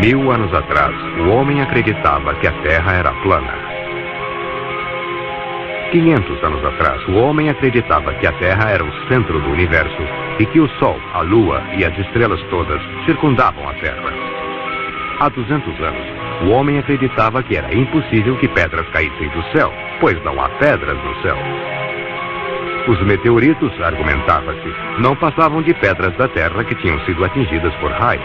1000 anos atrás, o homem acreditava que a Terra era plana. 500 anos atrás, o homem acreditava que a Terra era o centro do universo e que o Sol, a Lua e as estrelas todas circundavam a Terra. Há 200 anos, o homem acreditava que era impossível que pedras caíssem do céu, pois não há pedras no céu. Os meteoritos, argumentava-se, não passavam de pedras da Terra que tinham sido atingidas por raios.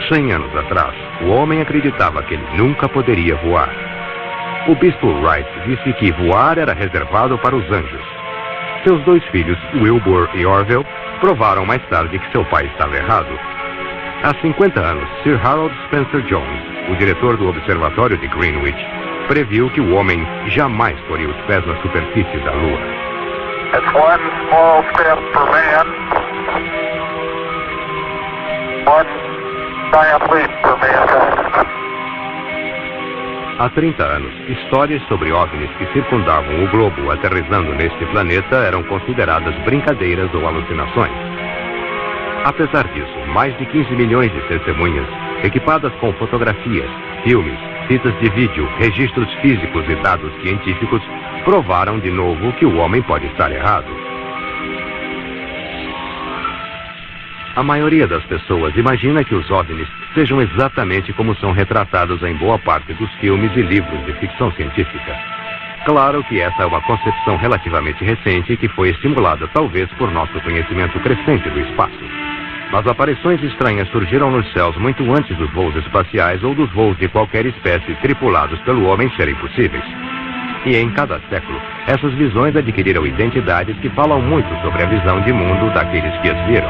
100 anos atrás, o homem acreditava que ele nunca poderia voar. O bispo Wright disse que voar era reservado para os anjos. Seus 2 filhos, Wilbur e Orville, provaram mais tarde que seu pai estava errado. Há 50 anos, Sir Harold Spencer Jones, o diretor do Observatório de Greenwich, previu que o homem jamais poria os pés na superfície da Lua. It's one small step for man, one giant leap for mankind. Há 30 anos, histórias sobre OVNIs que circundavam o globo aterrissando neste planeta eram consideradas brincadeiras ou alucinações. Apesar disso, mais de 15 milhões de testemunhas, equipadas com fotografias, filmes, fitas de vídeo, registros físicos e dados científicos, provaram de novo que o homem pode estar errado. A maioria das pessoas imagina que os OVNIs sejam exatamente como são retratados em boa parte dos filmes e livros de ficção científica. Claro que essa é uma concepção relativamente recente que foi estimulada talvez por nosso conhecimento crescente do espaço. Mas aparições estranhas surgiram nos céus muito antes dos voos espaciais ou dos voos de qualquer espécie tripulados pelo homem serem possíveis. E em cada século, essas visões adquiriram identidades que falam muito sobre a visão de mundo daqueles que as viram.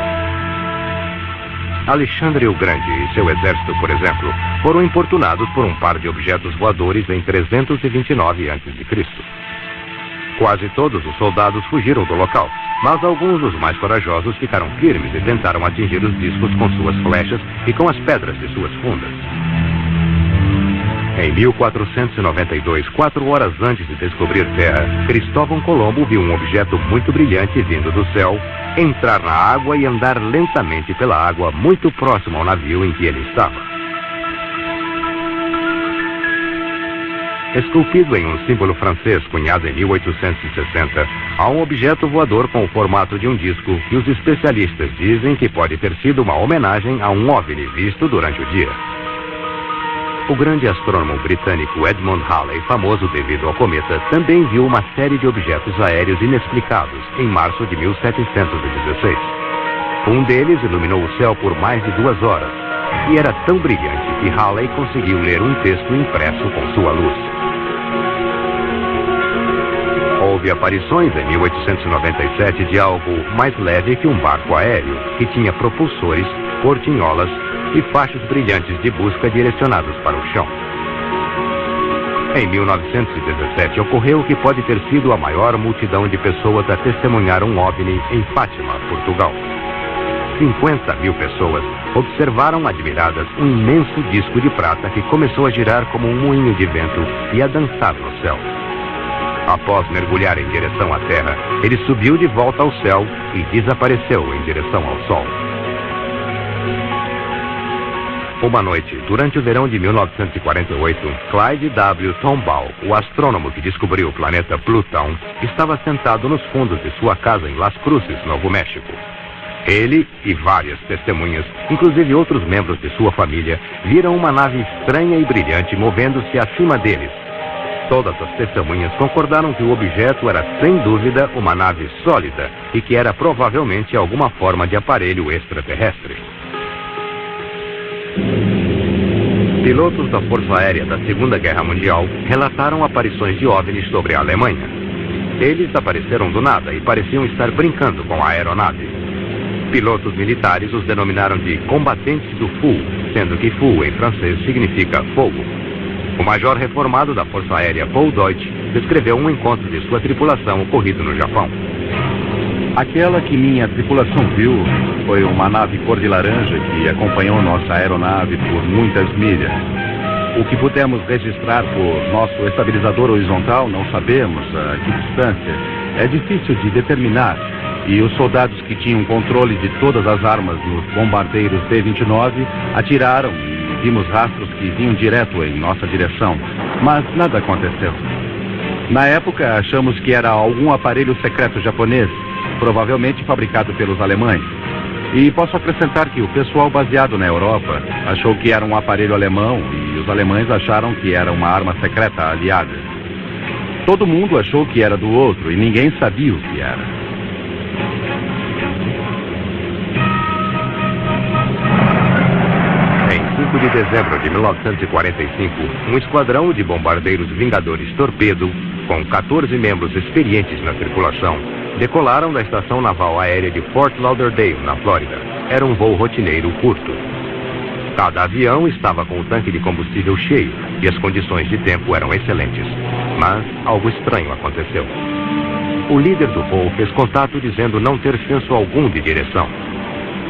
Alexandre o Grande e seu exército, por exemplo, foram importunados por um par de objetos voadores em 329 a.C. Quase todos os soldados fugiram do local, mas alguns dos mais corajosos ficaram firmes e tentaram atingir os discos com suas flechas e com as pedras de suas fundas. Em 1492, 4 horas antes de descobrir Terra, Cristóvão Colombo viu um objeto muito brilhante vindo do céu, entrar na água e andar lentamente pela água muito próximo ao navio em que ele estava. Esculpido em um símbolo francês cunhado em 1860, há um objeto voador com o formato de um disco que os especialistas dizem que pode ter sido uma homenagem a um OVNI visto durante o dia. O grande astrônomo britânico Edmund Halley, famoso devido ao cometa, também viu uma série de objetos aéreos inexplicados em março de 1716. Um deles iluminou o céu por mais de 2 horas e era tão brilhante que Halley conseguiu ler um texto impresso com sua luz. Houve aparições em 1897 de algo mais leve que um barco aéreo, que tinha propulsores, portinholas e faixas brilhantes de busca direcionados para o chão. Em 1917 ocorreu o que pode ter sido a maior multidão de pessoas a testemunhar um OVNI em Fátima, Portugal. 50.000 pessoas observaram admiradas um imenso disco de prata que começou a girar como um moinho de vento e a dançar no céu. Após mergulhar em direção à Terra, ele subiu de volta ao céu e desapareceu em direção ao Sol. Uma noite, durante o verão de 1948, Clyde W. Tombaugh, o astrônomo que descobriu o planeta Plutão, estava sentado nos fundos de sua casa em Las Cruces, Novo México. Ele e várias testemunhas, inclusive outros membros de sua família, viram uma nave estranha e brilhante movendo-se acima deles. Todas as testemunhas concordaram que o objeto era, sem dúvida, uma nave sólida e que era provavelmente alguma forma de aparelho extraterrestre. Pilotos da Força Aérea da Segunda Guerra Mundial relataram aparições de OVNIs sobre a Alemanha. Eles apareceram do nada e pareciam estar brincando com a aeronave. Pilotos militares os denominaram de combatentes do Fu, sendo que Fu em francês significa fogo. O major reformado da Força Aérea, Paul Deutsch, descreveu um encontro de sua tripulação ocorrido no Japão. Aquela que minha tripulação viu foi uma nave cor de laranja que acompanhou nossa aeronave por muitas milhas. O que pudemos registrar por nosso estabilizador horizontal não sabemos a que distância. É difícil de determinar. e os soldados que tinham controle de todas as armas nos bombardeiros B-29 atiraram e vimos rastros que vinham direto em nossa direção, mas nada aconteceu. Na época, achamos que era algum aparelho secreto japonês, provavelmente fabricado pelos alemães. E posso acrescentar que o pessoal baseado na Europa achou que era um aparelho alemão e os alemães acharam que era uma arma secreta aliada. Todo mundo achou que era do outro e ninguém sabia o que era. Em 5 de dezembro de 1945, um esquadrão de bombardeiros Vingadores Torpedo, com 14 membros experientes na tripulação, decolaram da estação naval aérea de Fort Lauderdale, na Flórida. Era um voo rotineiro curto. Cada avião estava com o tanque de combustível cheio e as condições de tempo eram excelentes. Mas algo estranho aconteceu. O líder do voo fez contato dizendo não ter senso algum de direção.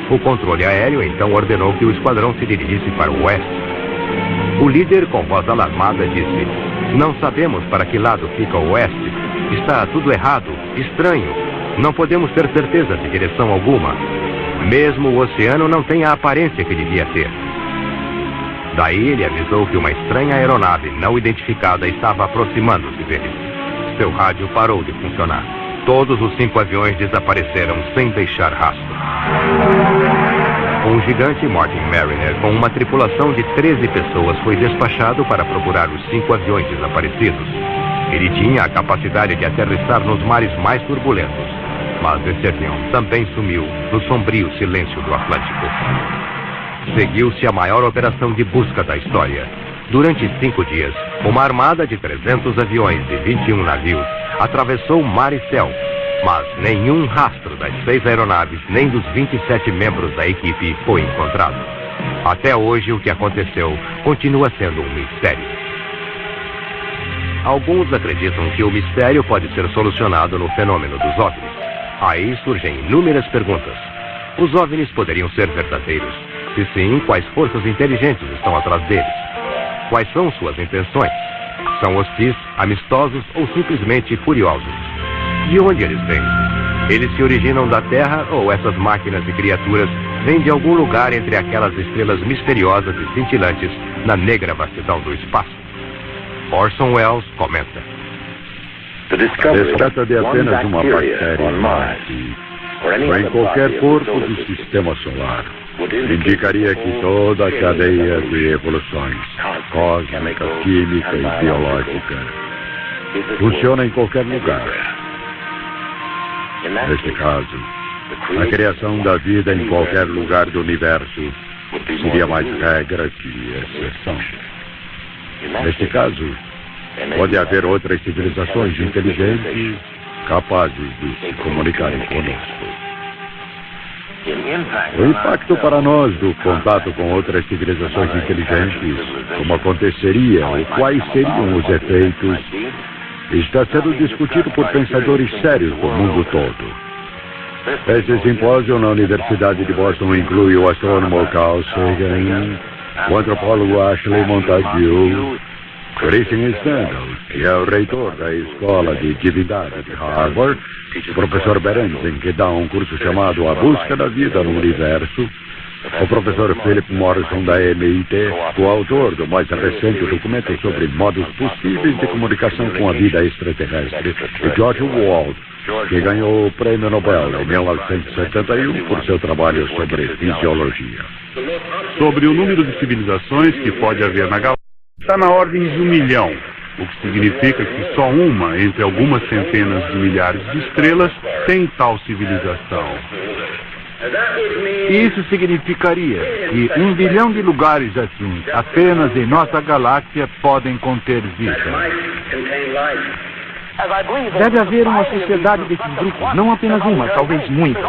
O controle aéreo então ordenou que o esquadrão se dirigisse para o oeste. O líder, com voz alarmada, disse: "Não sabemos para que lado fica o oeste. Está tudo errado, estranho. Não podemos ter certeza de direção alguma. Mesmo o oceano não tem a aparência que devia ter." Daí ele avisou que uma estranha aeronave não identificada estava aproximando-se deles. Seu rádio parou de funcionar. Todos os 5 aviões desapareceram sem deixar rastro. Um gigante Martin Mariner com uma tripulação de 13 pessoas foi despachado para procurar os 5 aviões desaparecidos. Ele tinha a capacidade de aterrissar nos mares mais turbulentos, mas esse avião também sumiu no sombrio silêncio do Atlântico. Seguiu-se a maior operação de busca da história. Durante 5 dias, uma armada de 300 aviões e 21 navios atravessou mar e céu, mas nenhum rastro das 6 aeronaves nem dos 27 membros da equipe foi encontrado. Até hoje, o que aconteceu continua sendo um mistério. Alguns acreditam que o mistério pode ser solucionado no fenômeno dos OVNIs. Aí surgem inúmeras perguntas. Os OVNIs poderiam ser verdadeiros? Se sim, quais forças inteligentes estão atrás deles? Quais são suas intenções? São hostis, amistosos ou simplesmente curiosos? De onde eles vêm? Eles se originam da Terra ou essas máquinas e criaturas vêm de algum lugar entre aquelas estrelas misteriosas e cintilantes na negra vastidão do espaço? Orson Welles comenta: A descoberta de apenas uma bactéria em Marte ou em qualquer corpo do sistema solar indicaria que toda a cadeia de evoluções cósmica, química e biológica funciona em qualquer lugar. Neste caso, a criação da vida em qualquer lugar do universo seria mais regra que exceção. Neste caso, pode haver outras civilizações inteligentes capazes de se comunicarem conosco. O impacto para nós do contato com outras civilizações inteligentes, como aconteceria ou quais seriam os efeitos, está sendo discutido por pensadores sérios do mundo todo. Esse simpósio na Universidade de Boston inclui o astrônomo Carl Sagan, o antropólogo Ashley Montague, Christian Stengel, que é o reitor da Escola de Divindade de Harvard, o professor Berentzen, que dá um curso chamado A Busca da Vida no Universo, o professor Philip Morrison, da MIT, o autor do mais recente documento sobre modos possíveis de comunicação com a vida extraterrestre, e George Wald, que ganhou o Prêmio Nobel em 1971 por seu trabalho sobre fisiologia. Sobre o número de civilizações que pode haver na galáxia, está na ordem de 1 milhão, o que significa que só uma entre algumas centenas de milhares de estrelas tem tal civilização. Isso significaria que 1 bilhão de lugares assim, apenas em nossa galáxia, podem conter vida. Deve haver uma sociedade desses grupos, não apenas uma, talvez muitas.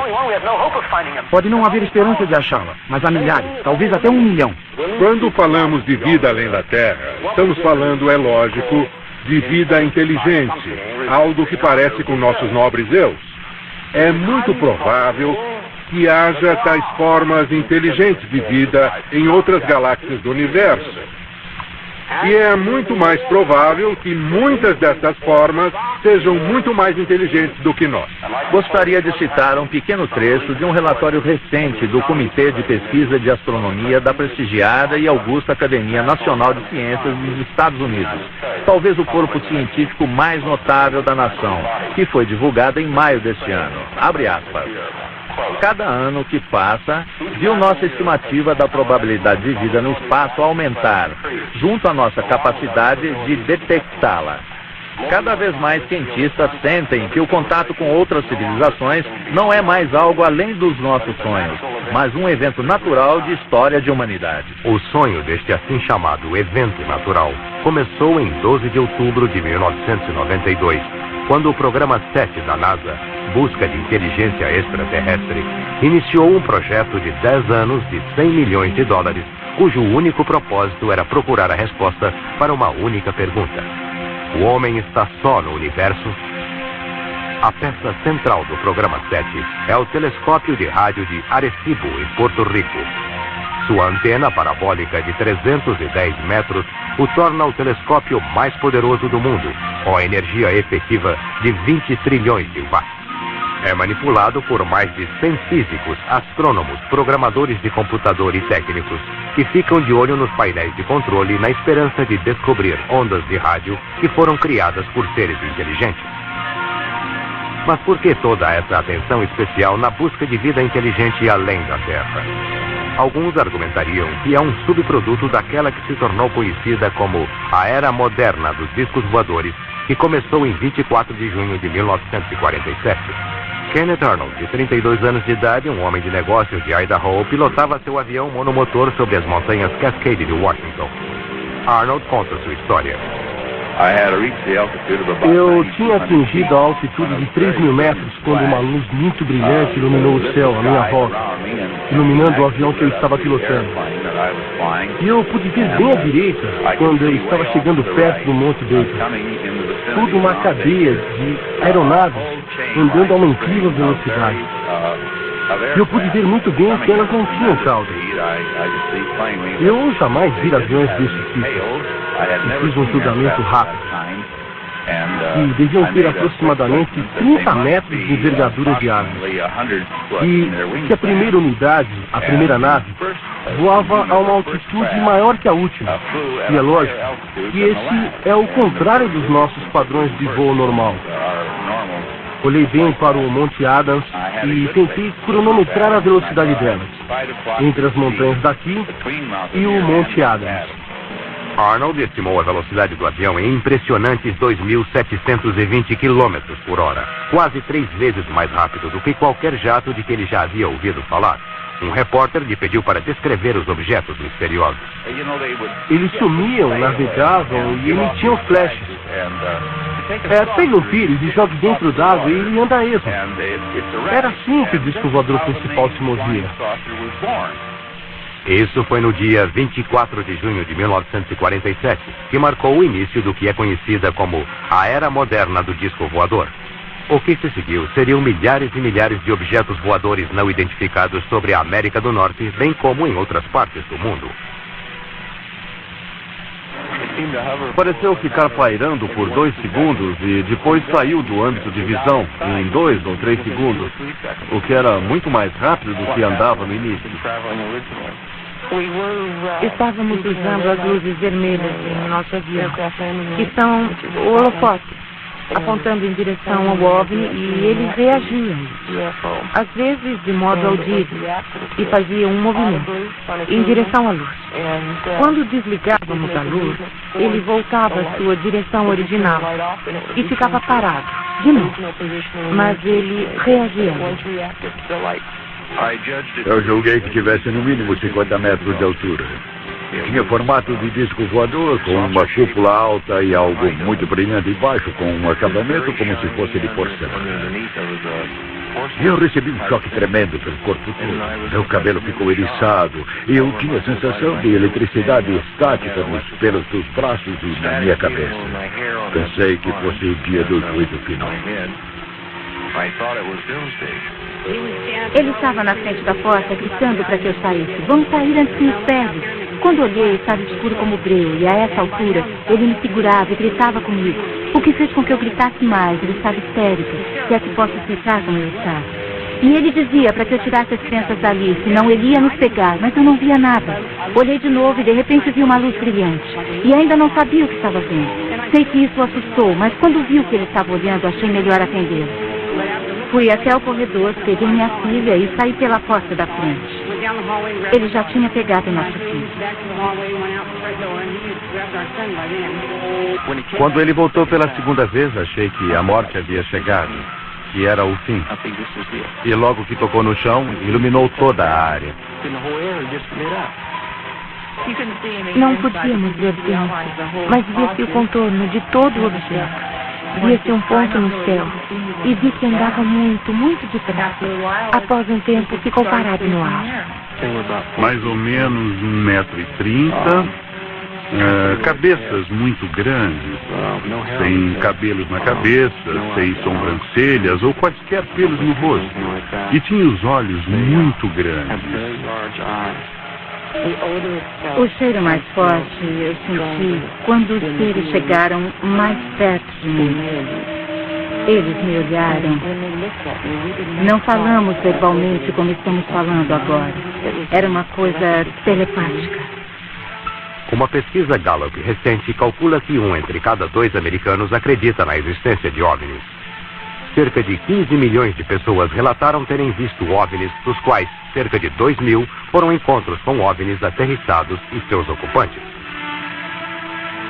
Pode não haver esperança de achá-la, mas há milhares, talvez até 1 milhão. Quando falamos de vida além da Terra, estamos falando, é lógico, de vida inteligente, algo que parece com nossos nobres eus. É muito provável que haja tais formas inteligentes de vida em outras galáxias do universo. E é muito mais provável que muitas dessas formas sejam muito mais inteligentes do que nós. Gostaria de citar um pequeno trecho de um relatório recente do Comitê de Pesquisa de Astronomia da prestigiada e augusta Academia Nacional de Ciências dos Estados Unidos, talvez o corpo científico mais notável da nação, que foi divulgado em maio deste ano. Abre aspas. Cada ano que passa, viu nossa estimativa da probabilidade de vida no espaço aumentar, junto à nossa capacidade de detectá-la. Cada vez mais cientistas sentem que o contato com outras civilizações não é mais algo além dos nossos sonhos, mas um evento natural de história de humanidade. O sonho deste assim chamado evento natural começou em 12 de outubro de 1992, quando o programa 7 da NASA, Busca de Inteligência Extraterrestre, iniciou um projeto de 10 anos de $100 milhões, cujo único propósito era procurar a resposta para uma única pergunta: o homem está só no universo? A peça central do programa 7 é o telescópio de rádio de Arecibo, em Porto Rico. Sua antena parabólica de 310 metros o torna o telescópio mais poderoso do mundo, com a energia efetiva de 20 trilhões de watts. É manipulado por mais de 100 físicos, astrônomos, programadores de computador e técnicos que ficam de olho nos painéis de controle na esperança de descobrir ondas de rádio que foram criadas por seres inteligentes. Mas por que toda essa atenção especial na busca de vida inteligente além da Terra? Alguns argumentariam que é um subproduto daquela que se tornou conhecida como a Era Moderna dos Discos Voadores, que começou em 24 de junho de 1947. Kenneth Arnold, de 32 anos de idade, um homem de negócios de Idaho, pilotava seu avião monomotor sobre as montanhas Cascade de Washington. Arnold conta sua história. Eu tinha atingido a altitude de 3.000 metros quando uma luz muito brilhante iluminou o céu à minha volta, iluminando o avião que eu estava pilotando. E eu pude ver bem à direita quando eu estava chegando perto do Monte Baker. Tudo uma cadeia de aeronaves andando a uma incrível velocidade. E eu pude ver muito bem que elas não tinham cauda. Eu jamais vi aviões desse tipo. E fiz um julgamento rápido. E deviam ter aproximadamente 30 metros de envergadura de árvore. E que a primeira unidade, a primeira nave, voava a uma altitude maior que a última. E é lógico que esse é o contrário dos nossos padrões de voo normal. Olhei bem para o Monte Adams e tentei cronometrar a velocidade delas, entre as montanhas daqui e o Monte Adams. Arnold estimou a velocidade do avião em impressionantes 2.720 km por hora, quase 3 vezes mais rápido do que qualquer jato de que ele já havia ouvido falar. Um repórter lhe pediu para descrever os objetos misteriosos. Eles sumiam, navegavam e emitiam flashes. Pegue um pires e jogue dentro d'água e ele anda a esmo. Era assim que o disco voador principal se movia. Isso foi no dia 24 de junho de 1947, que marcou o início do que é conhecida como a Era Moderna do Disco Voador. O que se seguiu seriam milhares e milhares de objetos voadores não identificados sobre a América do Norte, bem como em outras partes do mundo. Pareceu ficar pairando por 2 segundos e depois saiu do âmbito de visão em 2 ou 3 segundos, o que era muito mais rápido do que andava no início. Estávamos usando as luzes vermelhas em nosso avião, que são holofotes, apontando em direção ao OVNI, e eles reagiam, às vezes de modo audível, e faziam um movimento em direção à luz. Quando desligávamos a luz, ele voltava à sua direção original e ficava parado, de novo, mas ele reagia. Eu julguei que tivesse no mínimo 50 metros de altura. Tinha formato de disco voador, com uma cúpula alta e algo muito brilhante embaixo, com um acabamento como se fosse de porcelana. E eu recebi um choque tremendo pelo corpo todo. Meu cabelo ficou eriçado e eu tinha a sensação de eletricidade estática nos pelos dos braços e na minha cabeça. Pensei que fosse o dia do juízo final. Ele estava na frente da porta gritando para que eu saísse. Vamos sair antes que nos pegue. quando olhei, estava escuro como breu, e a essa altura, ele me segurava e gritava comigo, o que fez com que eu gritasse mais. Ele estava histérico, se é que posso explicar como eu estava. E ele dizia para que eu tirasse as crianças dali, senão ele ia nos pegar, mas eu não via nada. Olhei de novo e de repente vi uma luz brilhante, e ainda não sabia o que estava vendo. Sei que isso o assustou, mas quando vi o que ele estava olhando, achei melhor atendê-lo. Fui até o corredor, peguei minha filha e saí pela porta da frente. Ele já tinha pegado nossa filha. Quando ele voltou pela segunda vez, achei que a morte havia chegado, que era o fim. E logo que tocou no chão, iluminou toda a área. Não podíamos ver dentro, mas via-se o contorno de todo o objeto. Via-se um ponto no céu e vi que andava muito, muito depressa. Após um tempo, ficou parado no ar. Mais ou menos 1,30 m, cabeças muito grandes, sem cabelos na cabeça, sem sobrancelhas ou quaisquer pelos no rosto. E tinha os olhos muito grandes. O cheiro mais forte eu senti quando os seres chegaram mais perto de mim. Eles me olharam. Não falamos verbalmente como estamos falando agora. Era uma coisa telepática. Uma pesquisa Gallup recente calcula que 1 entre cada 2 americanos acredita na existência de OVNIs. Cerca de 15 milhões de pessoas relataram terem visto OVNIs, dos quais cerca de 2 mil foram encontros com OVNIs aterrissados e seus ocupantes.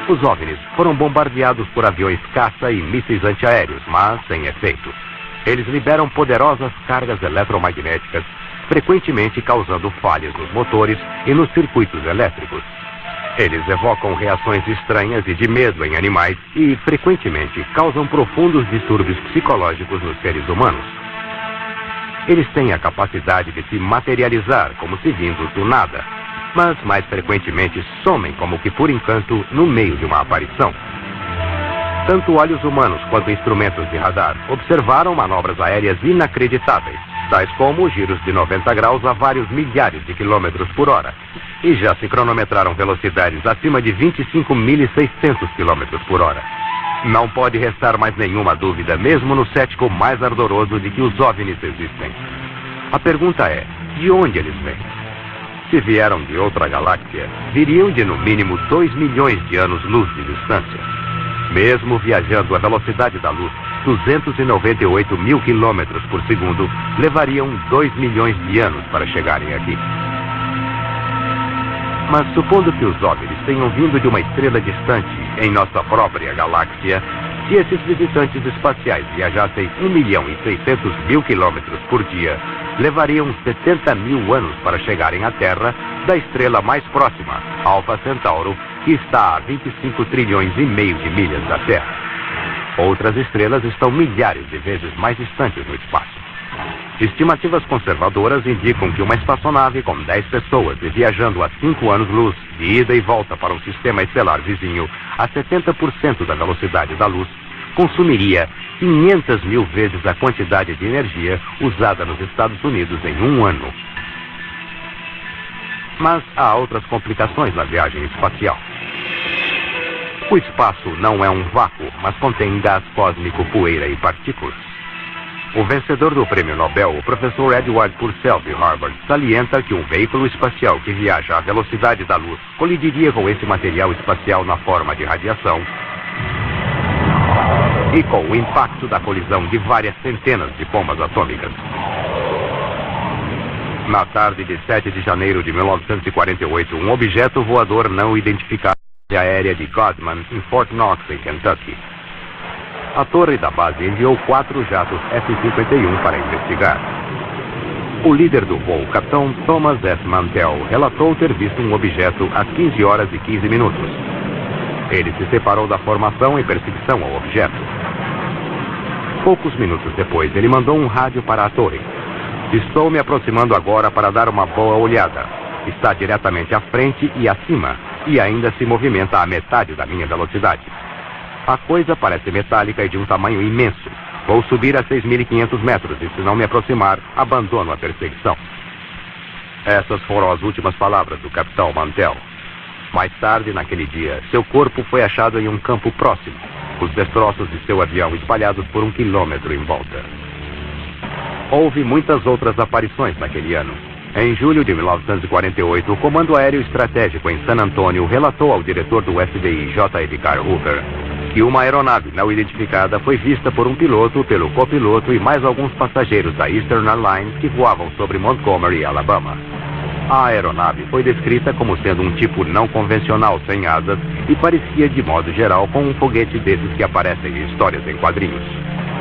Os OVNIs foram bombardeados por aviões caça e mísseis antiaéreos, mas sem efeito. Eles liberam poderosas cargas eletromagnéticas, frequentemente causando falhas nos motores e nos circuitos elétricos. Eles evocam reações estranhas e de medo em animais e, frequentemente, causam profundos distúrbios psicológicos nos seres humanos. Eles têm a capacidade de se materializar como se vindos do nada, mas mais frequentemente somem como que por encanto no meio de uma aparição. Tanto olhos humanos quanto instrumentos de radar observaram manobras aéreas inacreditáveis, tais como giros de 90 graus a vários milhares de quilômetros por hora, e já se cronometraram velocidades acima de 25.600 quilômetros por hora. Não pode restar mais nenhuma dúvida, mesmo no cético mais ardoroso, de que os OVNIs existem. A pergunta é, de onde eles vêm? Se vieram de outra galáxia, viriam de no mínimo 2 milhões de anos-luz de distância. Mesmo viajando à velocidade da luz, 298 mil quilômetros por segundo, levariam 2 milhões de anos para chegarem aqui. Mas supondo que os OVNIs tenham vindo de uma estrela distante em nossa própria galáxia, se esses visitantes espaciais viajassem 1.600.000 quilômetros por dia, levariam 70 mil anos para chegarem à Terra da estrela mais próxima, Alfa Centauro, que está a 25 trilhões e meio de milhas da Terra. Outras estrelas estão milhares de vezes mais distantes no espaço. Estimativas conservadoras indicam que uma espaçonave com 10 pessoas e viajando a 5 anos-luz, de ida e volta para um sistema estelar vizinho, a 70% da velocidade da luz, consumiria 500 mil vezes a quantidade de energia usada nos Estados Unidos em um ano. Mas há outras complicações na viagem espacial. O espaço não é um vácuo, mas contém gás cósmico, poeira e partículas. O vencedor do prêmio Nobel, o professor Edward Purcell, de Harvard, salienta que um veículo espacial que viaja à velocidade da luz colidiria com esse material espacial na forma de radiação e com o impacto da colisão de várias centenas de bombas atômicas. Na tarde de 7 de janeiro de 1948, um objeto voador não identificado na aérea de Godman, em Fort Knox, em Kentucky. A torre da base enviou 4 jatos F-51 para investigar. O líder do voo, capitão Thomas S. Mantell, relatou ter visto um objeto às 15 horas e 15 minutos. Ele se separou da formação em perseguição ao objeto. Poucos minutos depois, ele mandou um rádio para a torre. Estou me aproximando agora para dar uma boa olhada. Está diretamente à frente e acima, e ainda se movimenta à metade da minha velocidade. A coisa parece metálica e de um tamanho imenso. Vou subir a 6.500 metros e, se não me aproximar, abandono a perseguição. Essas foram as últimas palavras do capitão Mantell. Mais tarde, naquele dia, seu corpo foi achado em um campo próximo, os destroços de seu avião espalhados por 1 quilômetro em volta. Houve muitas outras aparições naquele ano. Em julho de 1948, o Comando Aéreo Estratégico em San Antônio relatou ao diretor do FBI, J. Edgar Hoover, que uma aeronave não identificada foi vista por um piloto, pelo copiloto e mais alguns passageiros da Eastern Airlines que voavam sobre Montgomery, Alabama. A aeronave foi descrita como sendo um tipo não convencional sem asas e parecia, de modo geral, com um foguete desses que aparecem em histórias em quadrinhos.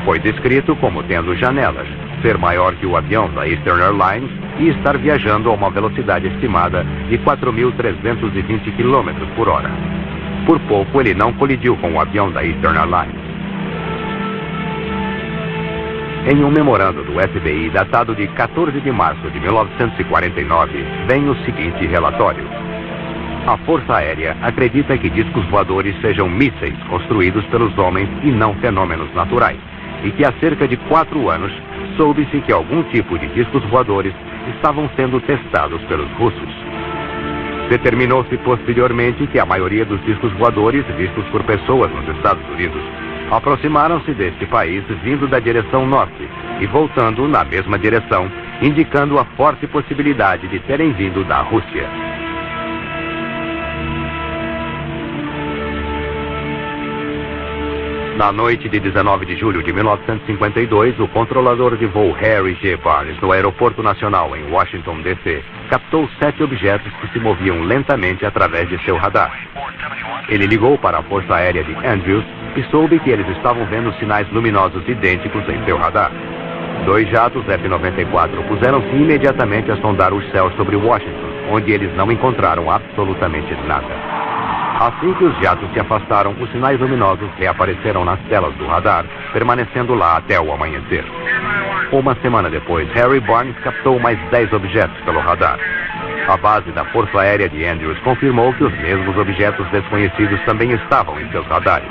Foi descrito como tendo janelas, ser maior que o avião da Eastern Airlines e estar viajando a uma velocidade estimada de 4.320 km por hora. Por pouco, ele não colidiu com o avião da Eastern Airlines. Em um memorando do FBI datado de 14 de março de 1949, vem o seguinte relatório. A Força Aérea acredita que discos voadores sejam mísseis construídos pelos homens e não fenômenos naturais, e que há cerca de 4 anos soube-se que algum tipo de discos voadores estavam sendo testados pelos russos. Determinou-se posteriormente que a maioria dos discos voadores vistos por pessoas nos Estados Unidos aproximaram-se deste país vindo da direção norte e voltando na mesma direção, indicando a forte possibilidade de terem vindo da Rússia. Na noite de 19 de julho de 1952, o controlador de voo Harry G. Barnes, no Aeroporto Nacional em Washington, D.C., captou 7 objetos que se moviam lentamente através de seu radar. Ele ligou para a Força Aérea de Andrews e soube que eles estavam vendo sinais luminosos idênticos em seu radar. 2 jatos F-94 puseram-se imediatamente a sondar os céus sobre Washington, onde eles não encontraram absolutamente nada. Assim que os jatos se afastaram, os sinais luminosos reapareceram nas telas do radar, permanecendo lá até o amanhecer. Uma semana depois, Harry Barnes captou mais 10 objetos pelo radar. A base da Força Aérea de Andrews confirmou que os mesmos objetos desconhecidos também estavam em seus radares.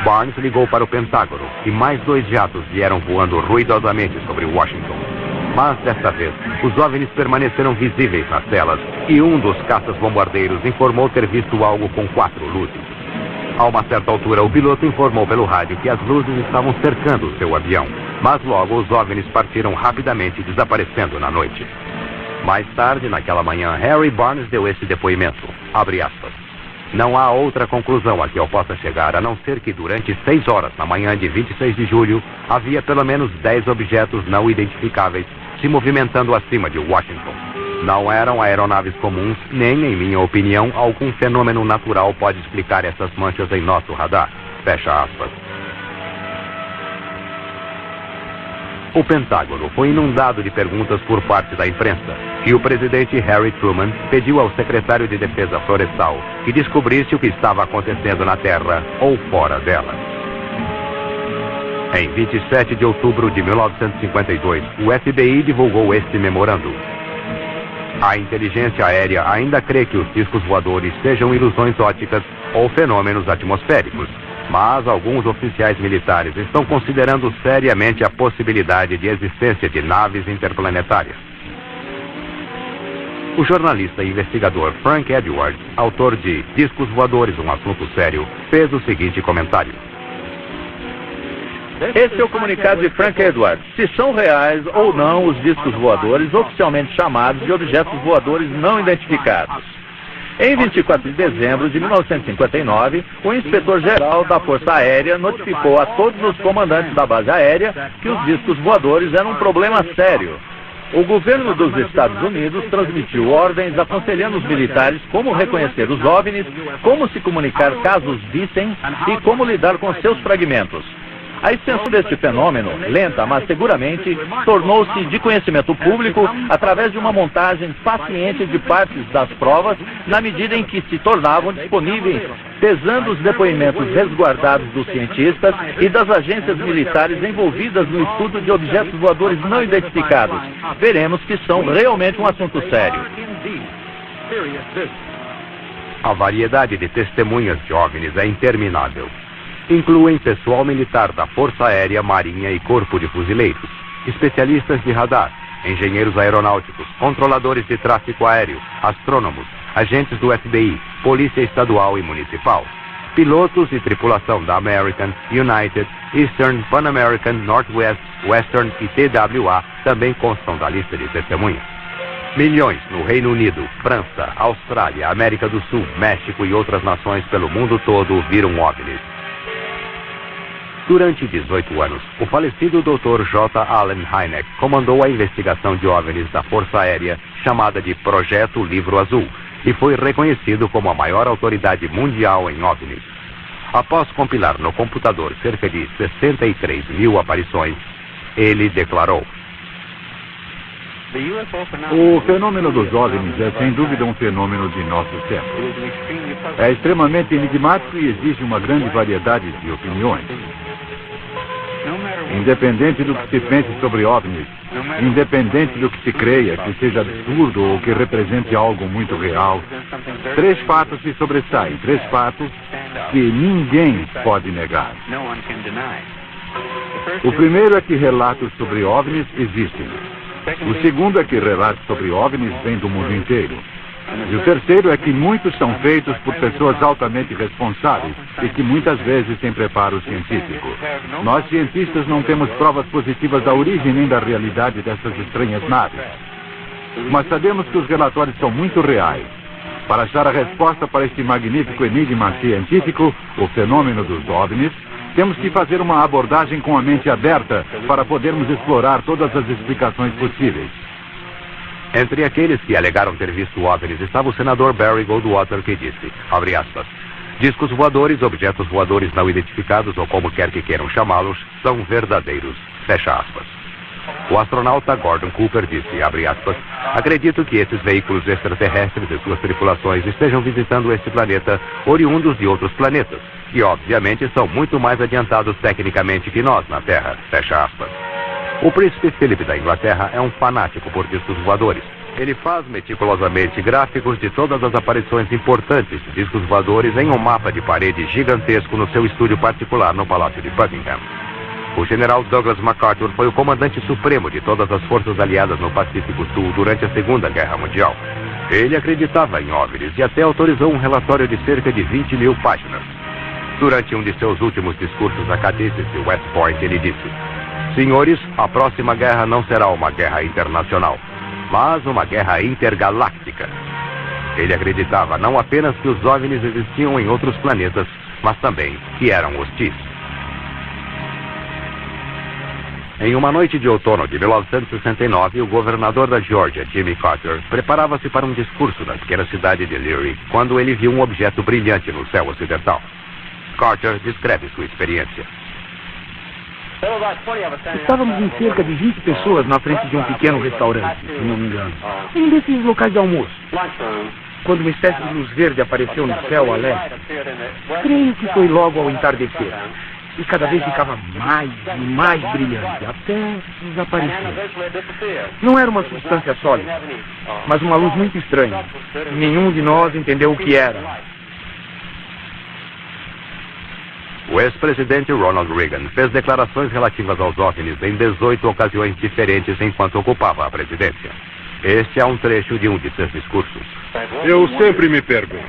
Barnes ligou para o Pentágono e mais 2 jatos vieram voando ruidosamente sobre Washington. Mas, desta vez, os OVNIs permaneceram visíveis nas telas e um dos caças-bombardeiros informou ter visto algo com 4 luzes. A uma certa altura, o piloto informou pelo rádio que as luzes estavam cercando o seu avião, mas logo os OVNIs partiram rapidamente, desaparecendo na noite. Mais tarde, naquela manhã, Harry Barnes deu esse depoimento, abre aspas. Não há outra conclusão a que eu possa chegar, a não ser que durante 6 horas na manhã de 26 de julho, havia pelo menos 10 objetos não identificáveis se movimentando acima de Washington. Não eram aeronaves comuns, nem, em minha opinião, algum fenômeno natural pode explicar essas manchas em nosso radar. Fecha aspas. O Pentágono foi inundado de perguntas por parte da imprensa, e o presidente Harry Truman pediu ao secretário de Defesa Florestal que descobrisse o que estava acontecendo na Terra ou fora dela. Em 27 de outubro de 1952, o FBI divulgou este memorando. A inteligência aérea ainda crê que os discos voadores sejam ilusões ópticas ou fenômenos atmosféricos, mas alguns oficiais militares estão considerando seriamente a possibilidade de existência de naves interplanetárias. O jornalista e investigador Frank Edwards, autor de Discos Voadores, um Assunto Sério, fez o seguinte comentário. Esse é o comunicado de Frank Edwards. Se são reais ou não os discos voadores, oficialmente chamados de objetos voadores não identificados. Em 24 de dezembro de 1959, o inspetor-geral da Força Aérea notificou a todos os comandantes da base aérea que os discos voadores eram um problema sério. O governo dos Estados Unidos transmitiu ordens aconselhando os militares como reconhecer os OVNIs, como se comunicar caso os vissem e como lidar com seus fragmentos. A extensão deste fenômeno, lenta mas seguramente, tornou-se de conhecimento público através de uma montagem paciente de partes das provas, na medida em que se tornavam disponíveis, pesando os depoimentos resguardados dos cientistas e das agências militares envolvidas no estudo de objetos voadores não identificados. Veremos que são realmente um assunto sério. A variedade de testemunhas de OVNIs é interminável. Incluem pessoal militar da Força Aérea, Marinha e Corpo de Fuzileiros, especialistas de radar, engenheiros aeronáuticos, controladores de tráfego aéreo, astrônomos, agentes do FBI, Polícia Estadual e Municipal, pilotos e tripulação da American, United, Eastern, Pan American, Northwest, Western e TWA também constam da lista de testemunhas. Milhões no Reino Unido, França, Austrália, América do Sul, México e outras nações pelo mundo todo viram OVNIs. Durante 18 anos, o falecido Dr. J. Allen Hynek comandou a investigação de OVNIs da Força Aérea, chamada de Projeto Livro Azul, e foi reconhecido como a maior autoridade mundial em OVNIs. Após compilar no computador cerca de 63 mil aparições, ele declarou: o fenômeno dos OVNIs é sem dúvida um fenômeno de nossos tempos. É extremamente enigmático e exige uma grande variedade de opiniões. Independente do que se pense sobre OVNIs, independente do que se creia que seja absurdo ou que represente algo muito real, 3 fatos se sobressaem, 3 fatos que ninguém pode negar. O primeiro é que relatos sobre OVNIs existem. O segundo é que relatos sobre OVNIs vêm do mundo inteiro. E o terceiro é que muitos são feitos por pessoas altamente responsáveis e que muitas vezes têm preparo científico. Nós, cientistas, não temos provas positivas da origem nem da realidade dessas estranhas naves. Mas sabemos que os relatórios são muito reais. Para achar a resposta para este magnífico enigma científico, o fenômeno dos OVNIs, temos que fazer uma abordagem com a mente aberta para podermos explorar todas as explicações possíveis. Entre aqueles que alegaram ter visto OVNIs estava o senador Barry Goldwater, que disse, abre aspas, discos voadores, objetos voadores não identificados ou como quer que queiram chamá-los, são verdadeiros, fecha aspas. O astronauta Gordon Cooper disse, abre aspas, acredito que esses veículos extraterrestres e suas tripulações estejam visitando este planeta oriundos de outros planetas, e obviamente são muito mais adiantados tecnicamente que nós na Terra, fecha aspas. O príncipe Philip da Inglaterra é um fanático por discos voadores. Ele faz meticulosamente gráficos de todas as aparições importantes de discos voadores em um mapa de parede gigantesco no seu estúdio particular no Palácio de Buckingham. O general Douglas MacArthur foi o comandante supremo de todas as forças aliadas no Pacífico Sul durante a Segunda Guerra Mundial. Ele acreditava em OVNIs e até autorizou um relatório de cerca de 20 mil páginas. Durante um de seus últimos discursos à catecisce de West Point, ele disse, senhores, a próxima guerra não será uma guerra internacional, mas uma guerra intergaláctica. Ele acreditava não apenas que os OVNIs existiam em outros planetas, mas também que eram hostis. Em uma noite de outono de 1969, o governador da Geórgia, Jimmy Carter, preparava-se para um discurso na pequena cidade de Leary, quando ele viu um objeto brilhante no céu ocidental. Carter descreve sua experiência. Estávamos em cerca de 20 pessoas na frente de um pequeno restaurante, se não me engano. Em um desses locais de almoço. Quando uma espécie de luz verde apareceu no céu a leste, creio que foi logo ao entardecer. E cada vez ficava mais e mais brilhante, até desaparecer. Não era uma substância sólida, mas uma luz muito estranha. Nenhum de nós entendeu o que era. O ex-presidente Ronald Reagan fez declarações relativas aos OVNIs em 18 ocasiões diferentes enquanto ocupava a presidência. Este é um trecho de um de seus discursos. Eu sempre me pergunto,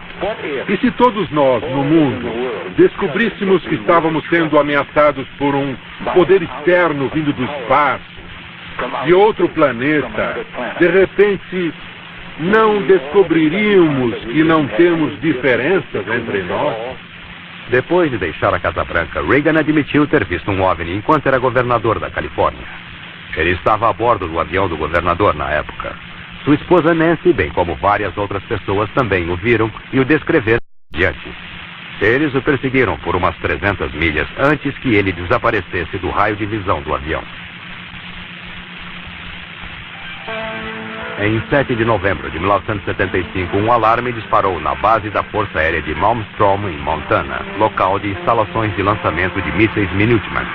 e se todos nós, no mundo, descobríssemos que estávamos sendo ameaçados por um poder externo vindo do espaço, de outro planeta, de repente não descobriríamos que não temos diferenças entre nós? Depois de deixar a Casa Branca, Reagan admitiu ter visto um OVNI enquanto era governador da Califórnia. Ele estava a bordo do avião do governador na época. Sua esposa Nancy, bem como várias outras pessoas, também o viram e o descreveram diante. Eles o perseguiram por umas 300 milhas antes que ele desaparecesse do raio de visão do avião. Em 7 de novembro de 1975, um alarme disparou na base da Força Aérea de Malmstrom, em Montana, local de instalações de lançamento de mísseis Minuteman.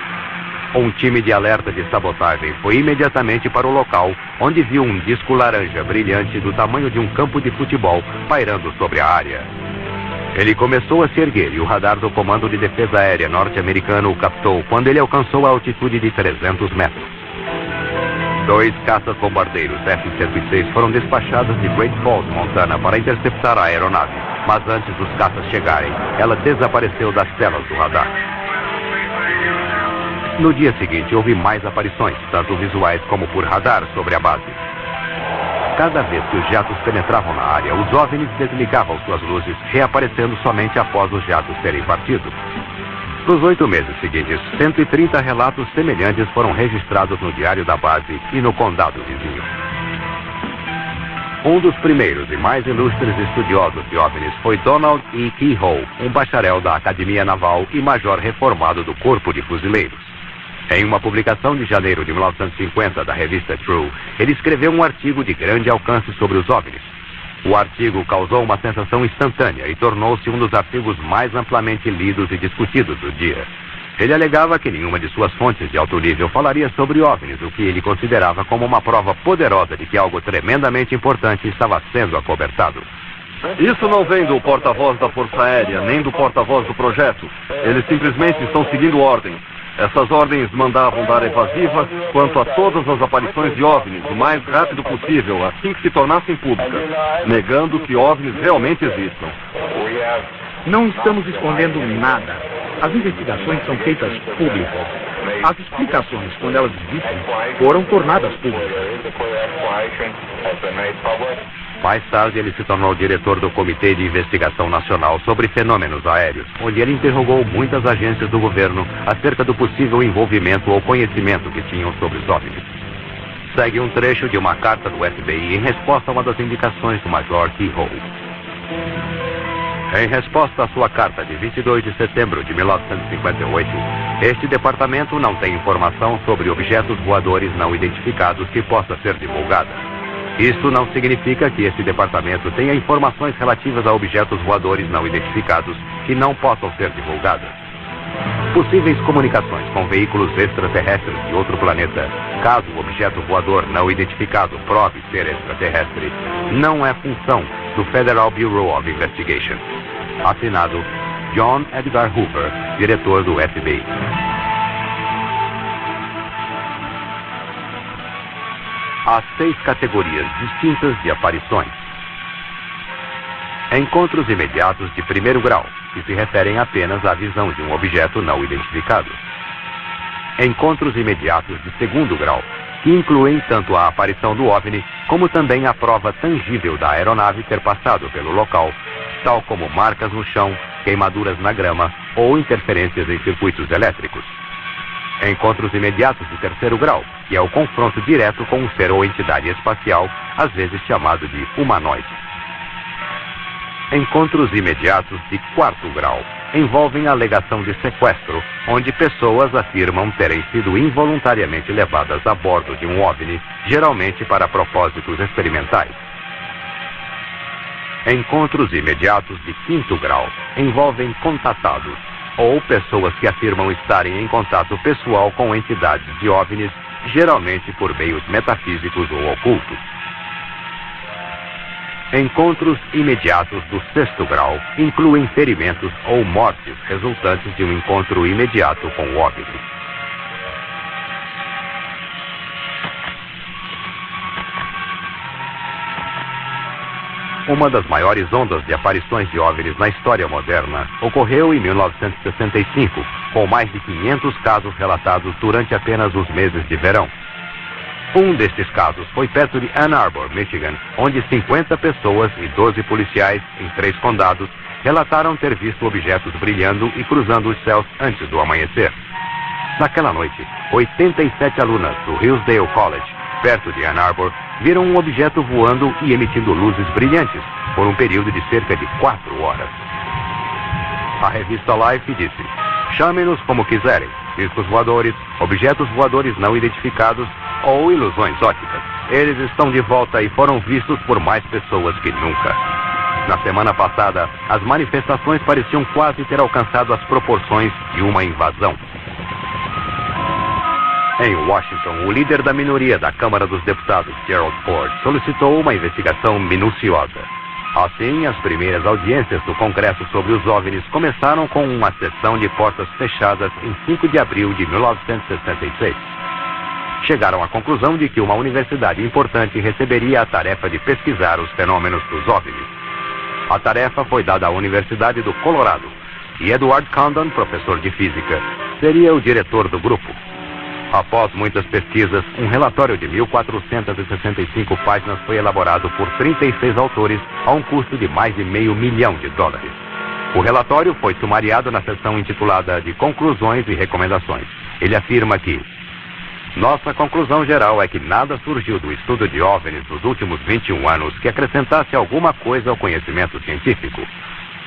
Um time de alerta de sabotagem foi imediatamente para o local, onde viu um disco laranja brilhante do tamanho de um campo de futebol pairando sobre a área. Ele começou a se erguer e o radar do Comando de Defesa Aérea norte-americano o captou quando ele alcançou a altitude de 300 metros. 2 caças-bombardeiros F-106 foram despachados de Great Falls, Montana, para interceptar a aeronave. Mas antes dos caças chegarem, ela desapareceu das telas do radar. No dia seguinte, houve mais aparições, tanto visuais como por radar, sobre a base. Cada vez que os jatos penetravam na área, os OVNIs desligavam suas luzes, reaparecendo somente após os jatos terem partido. Nos 8 meses seguintes, 130 relatos semelhantes foram registrados no diário da base e no condado vizinho. Um dos primeiros e mais ilustres estudiosos de OVNIs foi Donald E. Keyhoe, um bacharel da Academia Naval e major reformado do Corpo de Fuzileiros. Em uma publicação de janeiro de 1950 da revista True, ele escreveu um artigo de grande alcance sobre os OVNIs. O artigo causou uma sensação instantânea e tornou-se um dos artigos mais amplamente lidos e discutidos do dia. Ele alegava que nenhuma de suas fontes de alto nível falaria sobre OVNIs, o que ele considerava como uma prova poderosa de que algo tremendamente importante estava sendo acobertado. Isso não vem do porta-voz da Força Aérea, nem do porta-voz do projeto. Eles simplesmente estão seguindo ordens. Essas ordens mandavam dar evasiva quanto a todas as aparições de OVNIs o mais rápido possível, assim que se tornassem públicas, negando que OVNIs realmente existam. Não estamos escondendo nada. As investigações são feitas públicas. As explicações, quando elas existem, foram tornadas públicas. Mais tarde, ele se tornou diretor do Comitê de Investigação Nacional sobre Fenômenos Aéreos, onde ele interrogou muitas agências do governo acerca do possível envolvimento ou conhecimento que tinham sobre os OVNIs. Segue um trecho de uma carta do FBI em resposta a uma das indicações do Major Keyhoe. Em resposta à sua carta de 22 de setembro de 1958, este departamento não tem informação sobre objetos voadores não identificados que possa ser divulgada. Isto não significa que esse departamento tenha informações relativas a objetos voadores não identificados que não possam ser divulgadas. Possíveis comunicações com veículos extraterrestres de outro planeta, caso o objeto voador não identificado prove ser extraterrestre, não é função do Federal Bureau of Investigation. Assinado John Edgar Hoover, diretor do FBI. Há 6 categorias distintas de aparições. Encontros imediatos de primeiro grau, que se referem apenas à visão de um objeto não identificado. Encontros imediatos de segundo grau, que incluem tanto a aparição do OVNI, como também a prova tangível da aeronave ter passado pelo local, tal como marcas no chão, queimaduras na grama ou interferências em circuitos elétricos. Encontros imediatos de terceiro grau, que é o confronto direto com um ser ou entidade espacial, às vezes chamado de humanoide. Encontros imediatos de quarto grau envolvem a alegação de sequestro, onde pessoas afirmam terem sido involuntariamente levadas a bordo de um OVNI, geralmente para propósitos experimentais. Encontros imediatos de quinto grau envolvem contatados, ou pessoas que afirmam estarem em contato pessoal com entidades de OVNIs, geralmente por meios metafísicos ou ocultos. Encontros imediatos do sexto grau incluem ferimentos ou mortes resultantes de um encontro imediato com o OVNI. Uma das maiores ondas de aparições de OVNIs na história moderna ocorreu em 1965, com mais de 500 casos relatados durante apenas os meses de verão. Um destes casos foi perto de Ann Arbor, Michigan, onde 50 pessoas e 12 policiais em 3 condados relataram ter visto objetos brilhando e cruzando os céus antes do amanhecer. Naquela noite, 87 alunas do Hillsdale College, perto de Ann Arbor, viram um objeto voando e emitindo luzes brilhantes por um período de cerca de 4 horas. A revista Life disse: "Chamem-nos como quiserem, discos voadores, objetos voadores não identificados ou ilusões ópticas. Eles estão de volta e foram vistos por mais pessoas que nunca." Na semana passada, as manifestações pareciam quase ter alcançado as proporções de uma invasão. Em Washington, o líder da minoria da Câmara dos Deputados, Gerald Ford, solicitou uma investigação minuciosa. Assim, as primeiras audiências do Congresso sobre os OVNIs começaram com uma sessão de portas fechadas em 5 de abril de 1966. chegaram à conclusão de que uma universidade importante receberia a tarefa de pesquisar os fenômenos dos OVNIs. A tarefa foi dada à Universidade do Colorado, e Edward Condon, professor de física, seria o diretor do grupo. Após muitas pesquisas, um relatório de 1.465 páginas foi elaborado por 36 autores a um custo de mais de $500 mil. O relatório foi sumariado na seção intitulada de Conclusões e Recomendações. Ele afirma que nossa conclusão geral é que nada surgiu do estudo de OVNIs nos últimos 21 anos que acrescentasse alguma coisa ao conhecimento científico.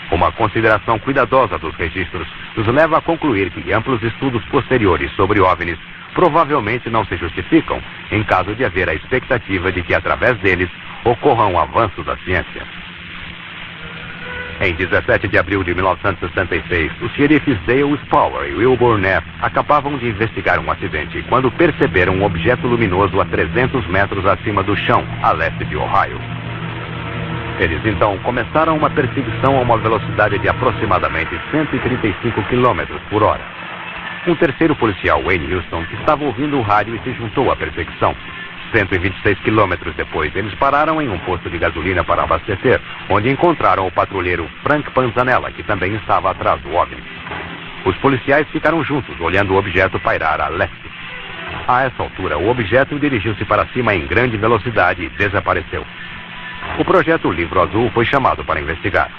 Uma consideração cuidadosa dos registros nos leva a concluir que amplos estudos posteriores sobre OVNIs provavelmente não se justificam em caso de haver a expectativa de que através deles ocorra um avanço da ciência. Em 17 de abril de 1966, os xerifes Dale Spower e Wilbur Neff acabavam de investigar um acidente quando perceberam um objeto luminoso a 300 metros acima do chão, a leste de Ohio. Eles então começaram uma perseguição a uma velocidade de aproximadamente 135 km por hora. Um terceiro policial, Wayne Houston, estava ouvindo o rádio e se juntou à perseguição. 126 quilômetros depois, eles pararam em um posto de gasolina para abastecer, onde encontraram o patrulheiro Frank Panzanella, que também estava atrás do OVNI. Os policiais ficaram juntos, olhando o objeto pairar a leste. A essa altura, o objeto dirigiu-se para cima em grande velocidade e desapareceu. O projeto Livro Azul foi chamado para investigar.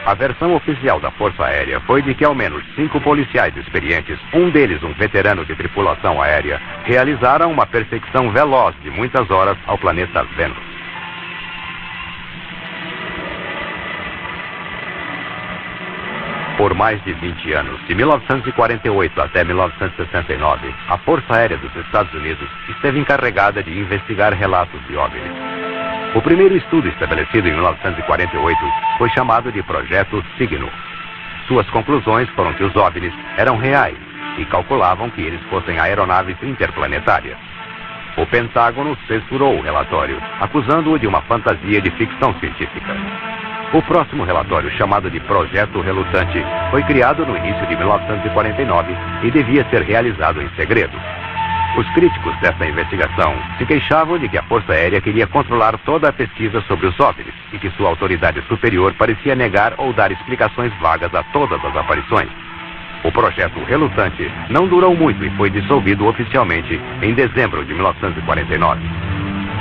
A versão oficial da Força Aérea foi de que ao menos 5 policiais experientes, um deles um veterano de tripulação aérea, realizaram uma perseguição veloz de muitas horas ao planeta Vênus. Por mais de 20 anos, de 1948 até 1969, a Força Aérea dos Estados Unidos esteve encarregada de investigar relatos de OVNIs. O primeiro estudo estabelecido em 1948 foi chamado de Projeto Signo. Suas conclusões foram que os OVNIs eram reais e calculavam que eles fossem aeronaves interplanetárias. O Pentágono censurou o relatório, acusando-o de uma fantasia de ficção científica. O próximo relatório, chamado de Projeto Relutante, foi criado no início de 1949 e devia ser realizado em segredo. Os críticos dessa investigação se queixavam de que a Força Aérea queria controlar toda a pesquisa sobre os OVNIs e que sua autoridade superior parecia negar ou dar explicações vagas a todas as aparições. O projeto Relutante não durou muito e foi dissolvido oficialmente em dezembro de 1949.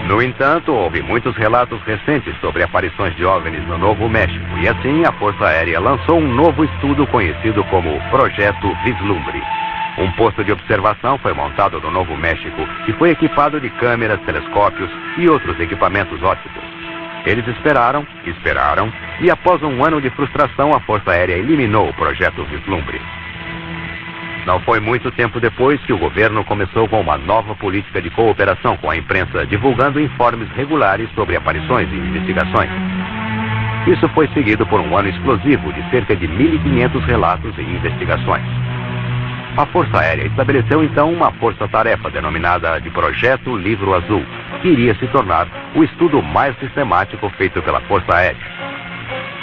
No entanto, houve muitos relatos recentes sobre aparições de OVNIs no Novo México e assim a Força Aérea lançou um novo estudo conhecido como Projeto Vislumbre. Um posto de observação foi montado no Novo México e foi equipado de câmeras, telescópios e outros equipamentos ópticos. Eles esperaram e após um ano de frustração a Força Aérea eliminou o Projeto Vislumbre. Não foi muito tempo depois que o governo começou com uma nova política de cooperação com a imprensa, divulgando informes regulares sobre aparições e investigações. Isso foi seguido por um ano explosivo de cerca de 1.500 relatos e investigações. A Força Aérea estabeleceu então uma força-tarefa denominada de Projeto Livro Azul, que iria se tornar o estudo mais sistemático feito pela Força Aérea.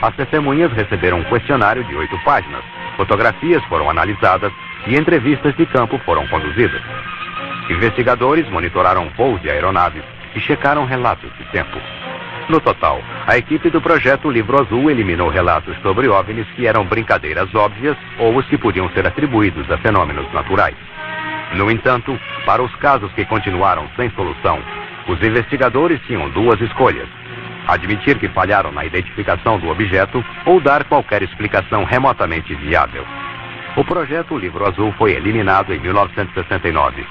As testemunhas receberam um questionário de 8 páginas, fotografias foram analisadas e entrevistas de campo foram conduzidas. Investigadores monitoraram voos de aeronaves e checaram relatos de tempo. No total, a equipe do Projeto Livro Azul eliminou relatos sobre OVNIs que eram brincadeiras óbvias ou os que podiam ser atribuídos a fenômenos naturais. No entanto, para os casos que continuaram sem solução, os investigadores tinham duas escolhas: admitir que falharam na identificação do objeto ou dar qualquer explicação remotamente viável. O Projeto Livro Azul foi eliminado em 1969.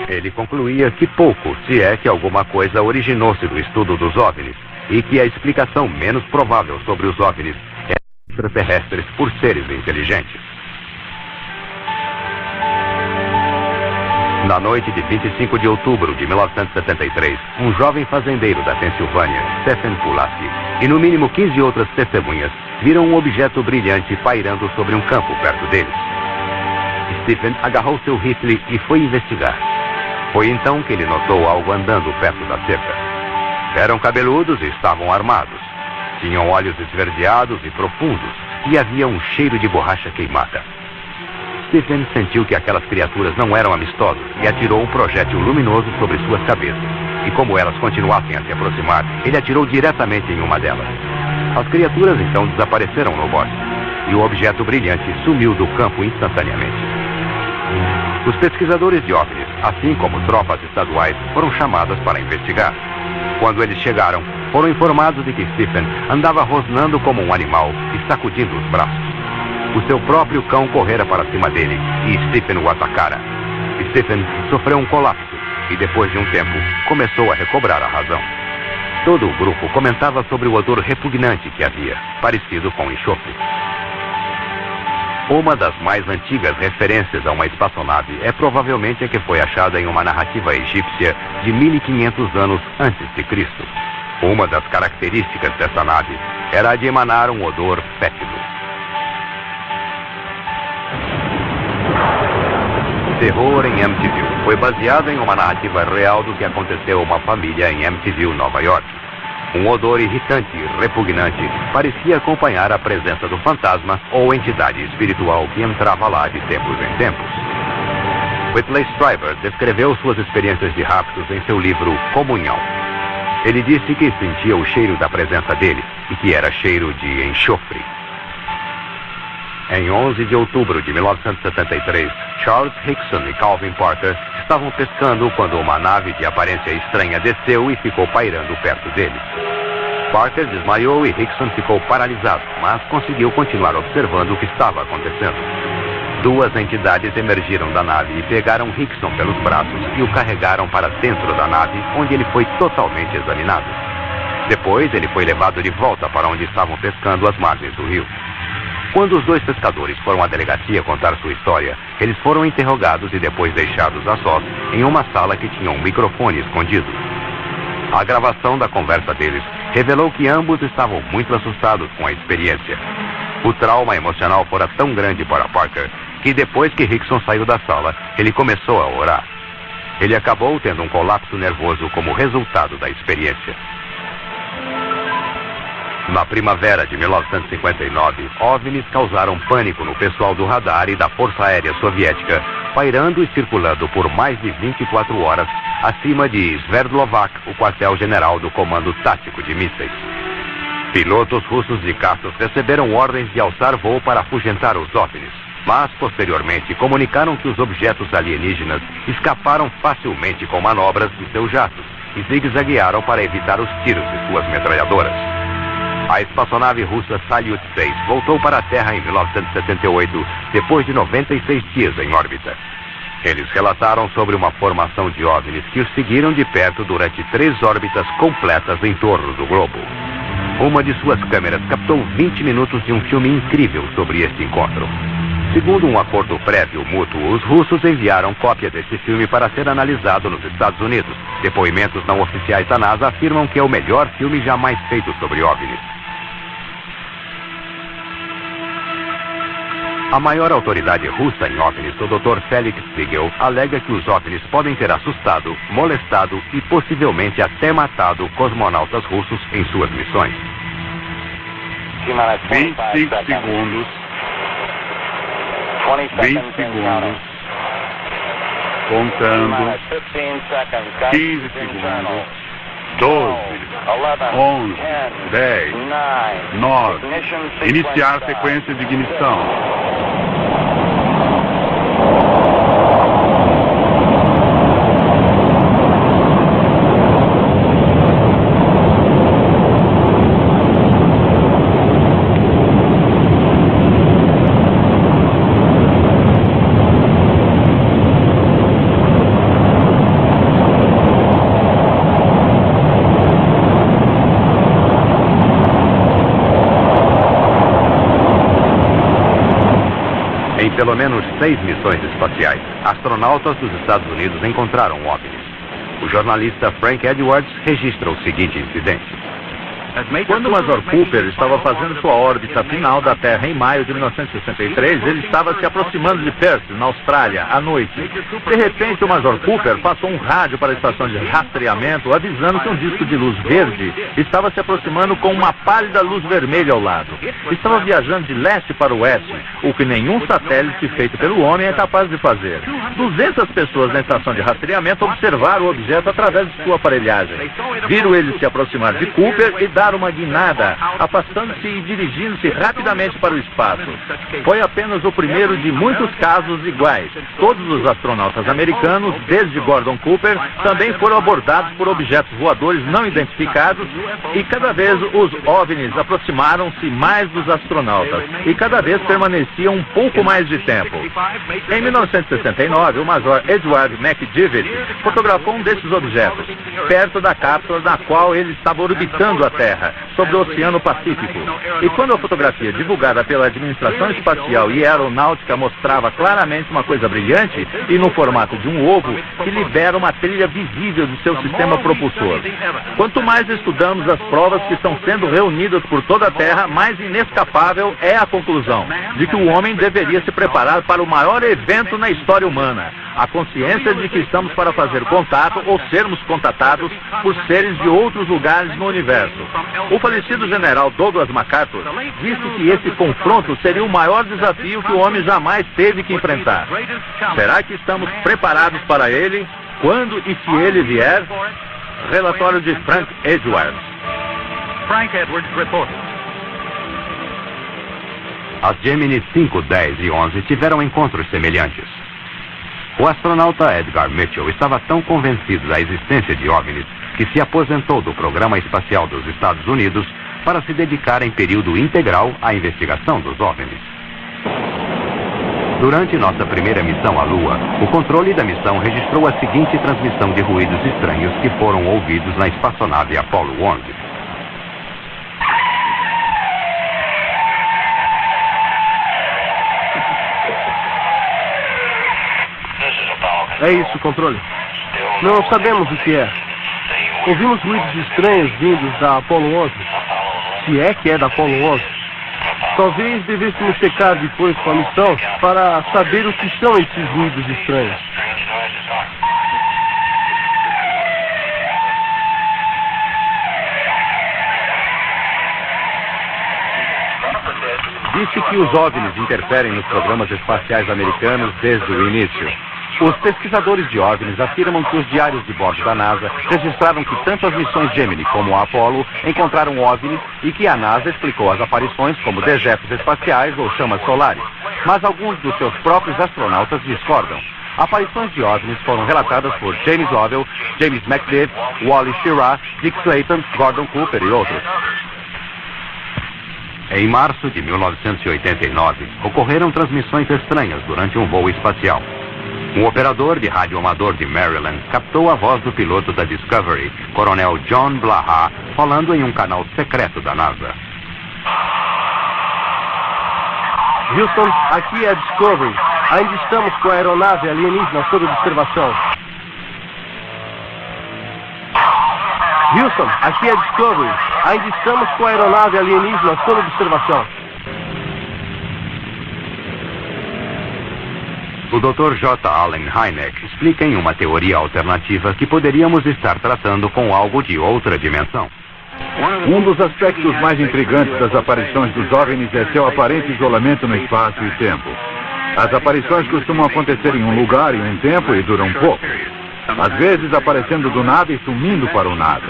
Ele concluía que pouco, se é que alguma coisa, originou-se do estudo dos OVNIs e que a explicação menos provável sobre os OVNIs é extraterrestres por seres inteligentes. Na noite de 25 de outubro de 1973, um jovem fazendeiro da Pensilvânia, Stephen Pulaski, e no mínimo 15 outras testemunhas viram um objeto brilhante pairando sobre um campo perto deles. Stephen agarrou seu rifle e foi investigar. Foi então que ele notou algo andando perto da cerca. Eram cabeludos e estavam armados. Tinham olhos esverdeados e profundos e havia um cheiro de borracha queimada. Stephen sentiu que aquelas criaturas não eram amistosas e atirou um projétil luminoso sobre suas cabeças. E como elas continuassem a se aproximar, ele atirou diretamente em uma delas. As criaturas então desapareceram no bosque e o objeto brilhante sumiu do campo instantaneamente. Os pesquisadores de OVNIs, assim como tropas estaduais, foram chamados para investigar. Quando eles chegaram, foram informados de que Stephen andava rosnando como um animal e sacudindo os braços. O seu próprio cão correra para cima dele e Stephen o atacara. Stephen sofreu um colapso e depois de um tempo começou a recobrar a razão. Todo o grupo comentava sobre o odor repugnante que havia, parecido com enxofre. Uma das mais antigas referências a uma espaçonave é provavelmente a que foi achada em uma narrativa egípcia de 1500 anos antes de Cristo. Uma das características dessa nave era a de emanar um odor fétido. Terror em Amityville foi baseado em uma narrativa real do que aconteceu a uma família em Amityville, Nova York. Um odor irritante e repugnante parecia acompanhar a presença do fantasma ou entidade espiritual que entrava lá de tempos em tempos. Whitley Strieber descreveu suas experiências de raptos em seu livro Comunhão. Ele disse que sentia o cheiro da presença dele e que era cheiro de enxofre. Em 11 de outubro de 1973, Charles Hickson e Calvin Parker estavam pescando quando uma nave de aparência estranha desceu e ficou pairando perto deles. Parker desmaiou e Hickson ficou paralisado, mas conseguiu continuar observando o que estava acontecendo. Duas entidades emergiram da nave e pegaram Hickson pelos braços e o carregaram para dentro da nave, onde ele foi totalmente examinado. Depois, ele foi levado de volta para onde estavam pescando às margens do rio. Quando os dois pescadores foram à delegacia contar sua história, eles foram interrogados e depois deixados a sós em uma sala que tinha um microfone escondido. A gravação da conversa deles revelou que ambos estavam muito assustados com a experiência. O trauma emocional fora tão grande para Parker que depois que Hickson saiu da sala, ele começou a orar. Ele acabou tendo um colapso nervoso como resultado da experiência. Na primavera de 1959, OVNIs causaram pânico no pessoal do radar e da Força Aérea Soviética, pairando e circulando por mais de 24 horas acima de Sverdlovsk, o quartel-general do Comando Tático de Mísseis. Pilotos russos de caças receberam ordens de alçar voo para afugentar os OVNIs, mas posteriormente comunicaram que os objetos alienígenas escaparam facilmente com manobras de seus jatos e zigue-zaguearam para evitar os tiros de suas metralhadoras. A espaçonave russa Salyut 6 voltou para a Terra em 1978, depois de 96 dias em órbita. Eles relataram sobre uma formação de OVNIs que os seguiram de perto durante 3 órbitas completas em torno do globo. Uma de suas câmeras captou 20 minutos de um filme incrível sobre este encontro. Segundo um acordo prévio mútuo, os russos enviaram cópia desse filme para ser analisado nos Estados Unidos. Depoimentos não oficiais da NASA afirmam que é o melhor filme jamais feito sobre OVNIs. A maior autoridade russa em OVNIs, o Dr. Felix Spiegel, alega que os OVNIs podem ter assustado, molestado e possivelmente até matado cosmonautas russos em suas missões. 25 segundos. 20 segundos. Contando. 15 segundos. 12, 11, 10, 9. Iniciar a sequência de ignição. Pelo menos 6 missões espaciais, astronautas dos Estados Unidos encontraram OVNIs. O jornalista Frank Edwards registra o seguinte incidente. Quando o Major Cooper estava fazendo sua órbita final da Terra em maio de 1963, ele estava se aproximando de Perth, na Austrália, à noite. De repente, o Major Cooper passou um rádio para a estação de rastreamento, avisando que um disco de luz verde estava se aproximando com uma pálida luz vermelha ao lado. Estava viajando de leste para oeste, o que nenhum satélite feito pelo homem é capaz de fazer. 200 pessoas na estação de rastreamento observaram o objeto através de sua aparelhagem. Viram ele se aproximar de Cooper e dar uma guinada, afastando-se e dirigindo-se rapidamente para o espaço. Foi apenas o primeiro de muitos casos iguais. Todos os astronautas americanos, desde Gordon Cooper, também foram abordados por objetos voadores não identificados e cada vez os OVNIs aproximaram-se mais dos astronautas e cada vez permaneciam um pouco mais de tempo. Em 1969, o Major Edward McDivitt fotografou um desses objetos, perto da cápsula na qual ele estava orbitando a Terra, sobre o Oceano Pacífico. E quando a fotografia divulgada pela Administração Espacial e Aeronáutica mostrava claramente uma coisa brilhante e no formato de um ovo que libera uma trilha visível do seu sistema propulsor. Quanto mais estudamos as provas que estão sendo reunidas por toda a Terra, mais inescapável é a conclusão de que o homem deveria se preparar para o maior evento na história humana, a consciência de que estamos para fazer contato ou sermos contatados por seres de outros lugares no universo. O falecido general Douglas MacArthur disse que esse confronto seria o maior desafio que o homem jamais teve que enfrentar. Será que estamos preparados para ele? Quando e se ele vier? Relatório de Frank Edwards. Frank Edwards, reporter. As Gemini 5, 10 e 11 tiveram encontros semelhantes. O astronauta Edgar Mitchell estava tão convencido da existência de OVNIs que se aposentou do Programa Espacial dos Estados Unidos para se dedicar em período integral à investigação dos OVNIs. Durante nossa primeira missão à Lua, o controle da missão registrou a seguinte transmissão de ruídos estranhos que foram ouvidos na espaçonave Apollo 11. É isso, controle. Não sabemos o que é. Ouvimos ruídos estranhos vindos da Apollo 11. Se é que é da Apollo 11. Talvez devêssemos checar depois com a missão para saber o que são esses ruídos estranhos. Disse que os OVNIs interferem nos programas espaciais americanos desde o início. Os pesquisadores de OVNIs afirmam que os diários de bordo da NASA registraram que tanto as missões Gemini como a Apollo encontraram OVNIs e que a NASA explicou as aparições como dejetos espaciais ou chamas solares. Mas alguns dos seus próprios astronautas discordam. Aparições de OVNIs foram relatadas por James Lovell, James McDivitt, Wally Schirra, Dick Slayton, Gordon Cooper e outros. Em março de 1989, ocorreram transmissões estranhas durante um voo espacial. Um operador de rádio amador de Maryland captou a voz do piloto da Discovery, Coronel John Blaha, falando em um canal secreto da NASA. Houston, aqui é a Discovery. Ainda estamos com a aeronave alienígena sob observação. Houston, aqui é a Discovery. Ainda estamos com a aeronave alienígena sob observação. O Dr. J. Allen Hynek explica em uma teoria alternativa que poderíamos estar tratando com algo de outra dimensão. Um dos aspectos mais intrigantes das aparições dos OVNIs é seu aparente isolamento no espaço e tempo. As aparições costumam acontecer em um lugar e um tempo e duram pouco. Às vezes aparecendo do nada e sumindo para o nada.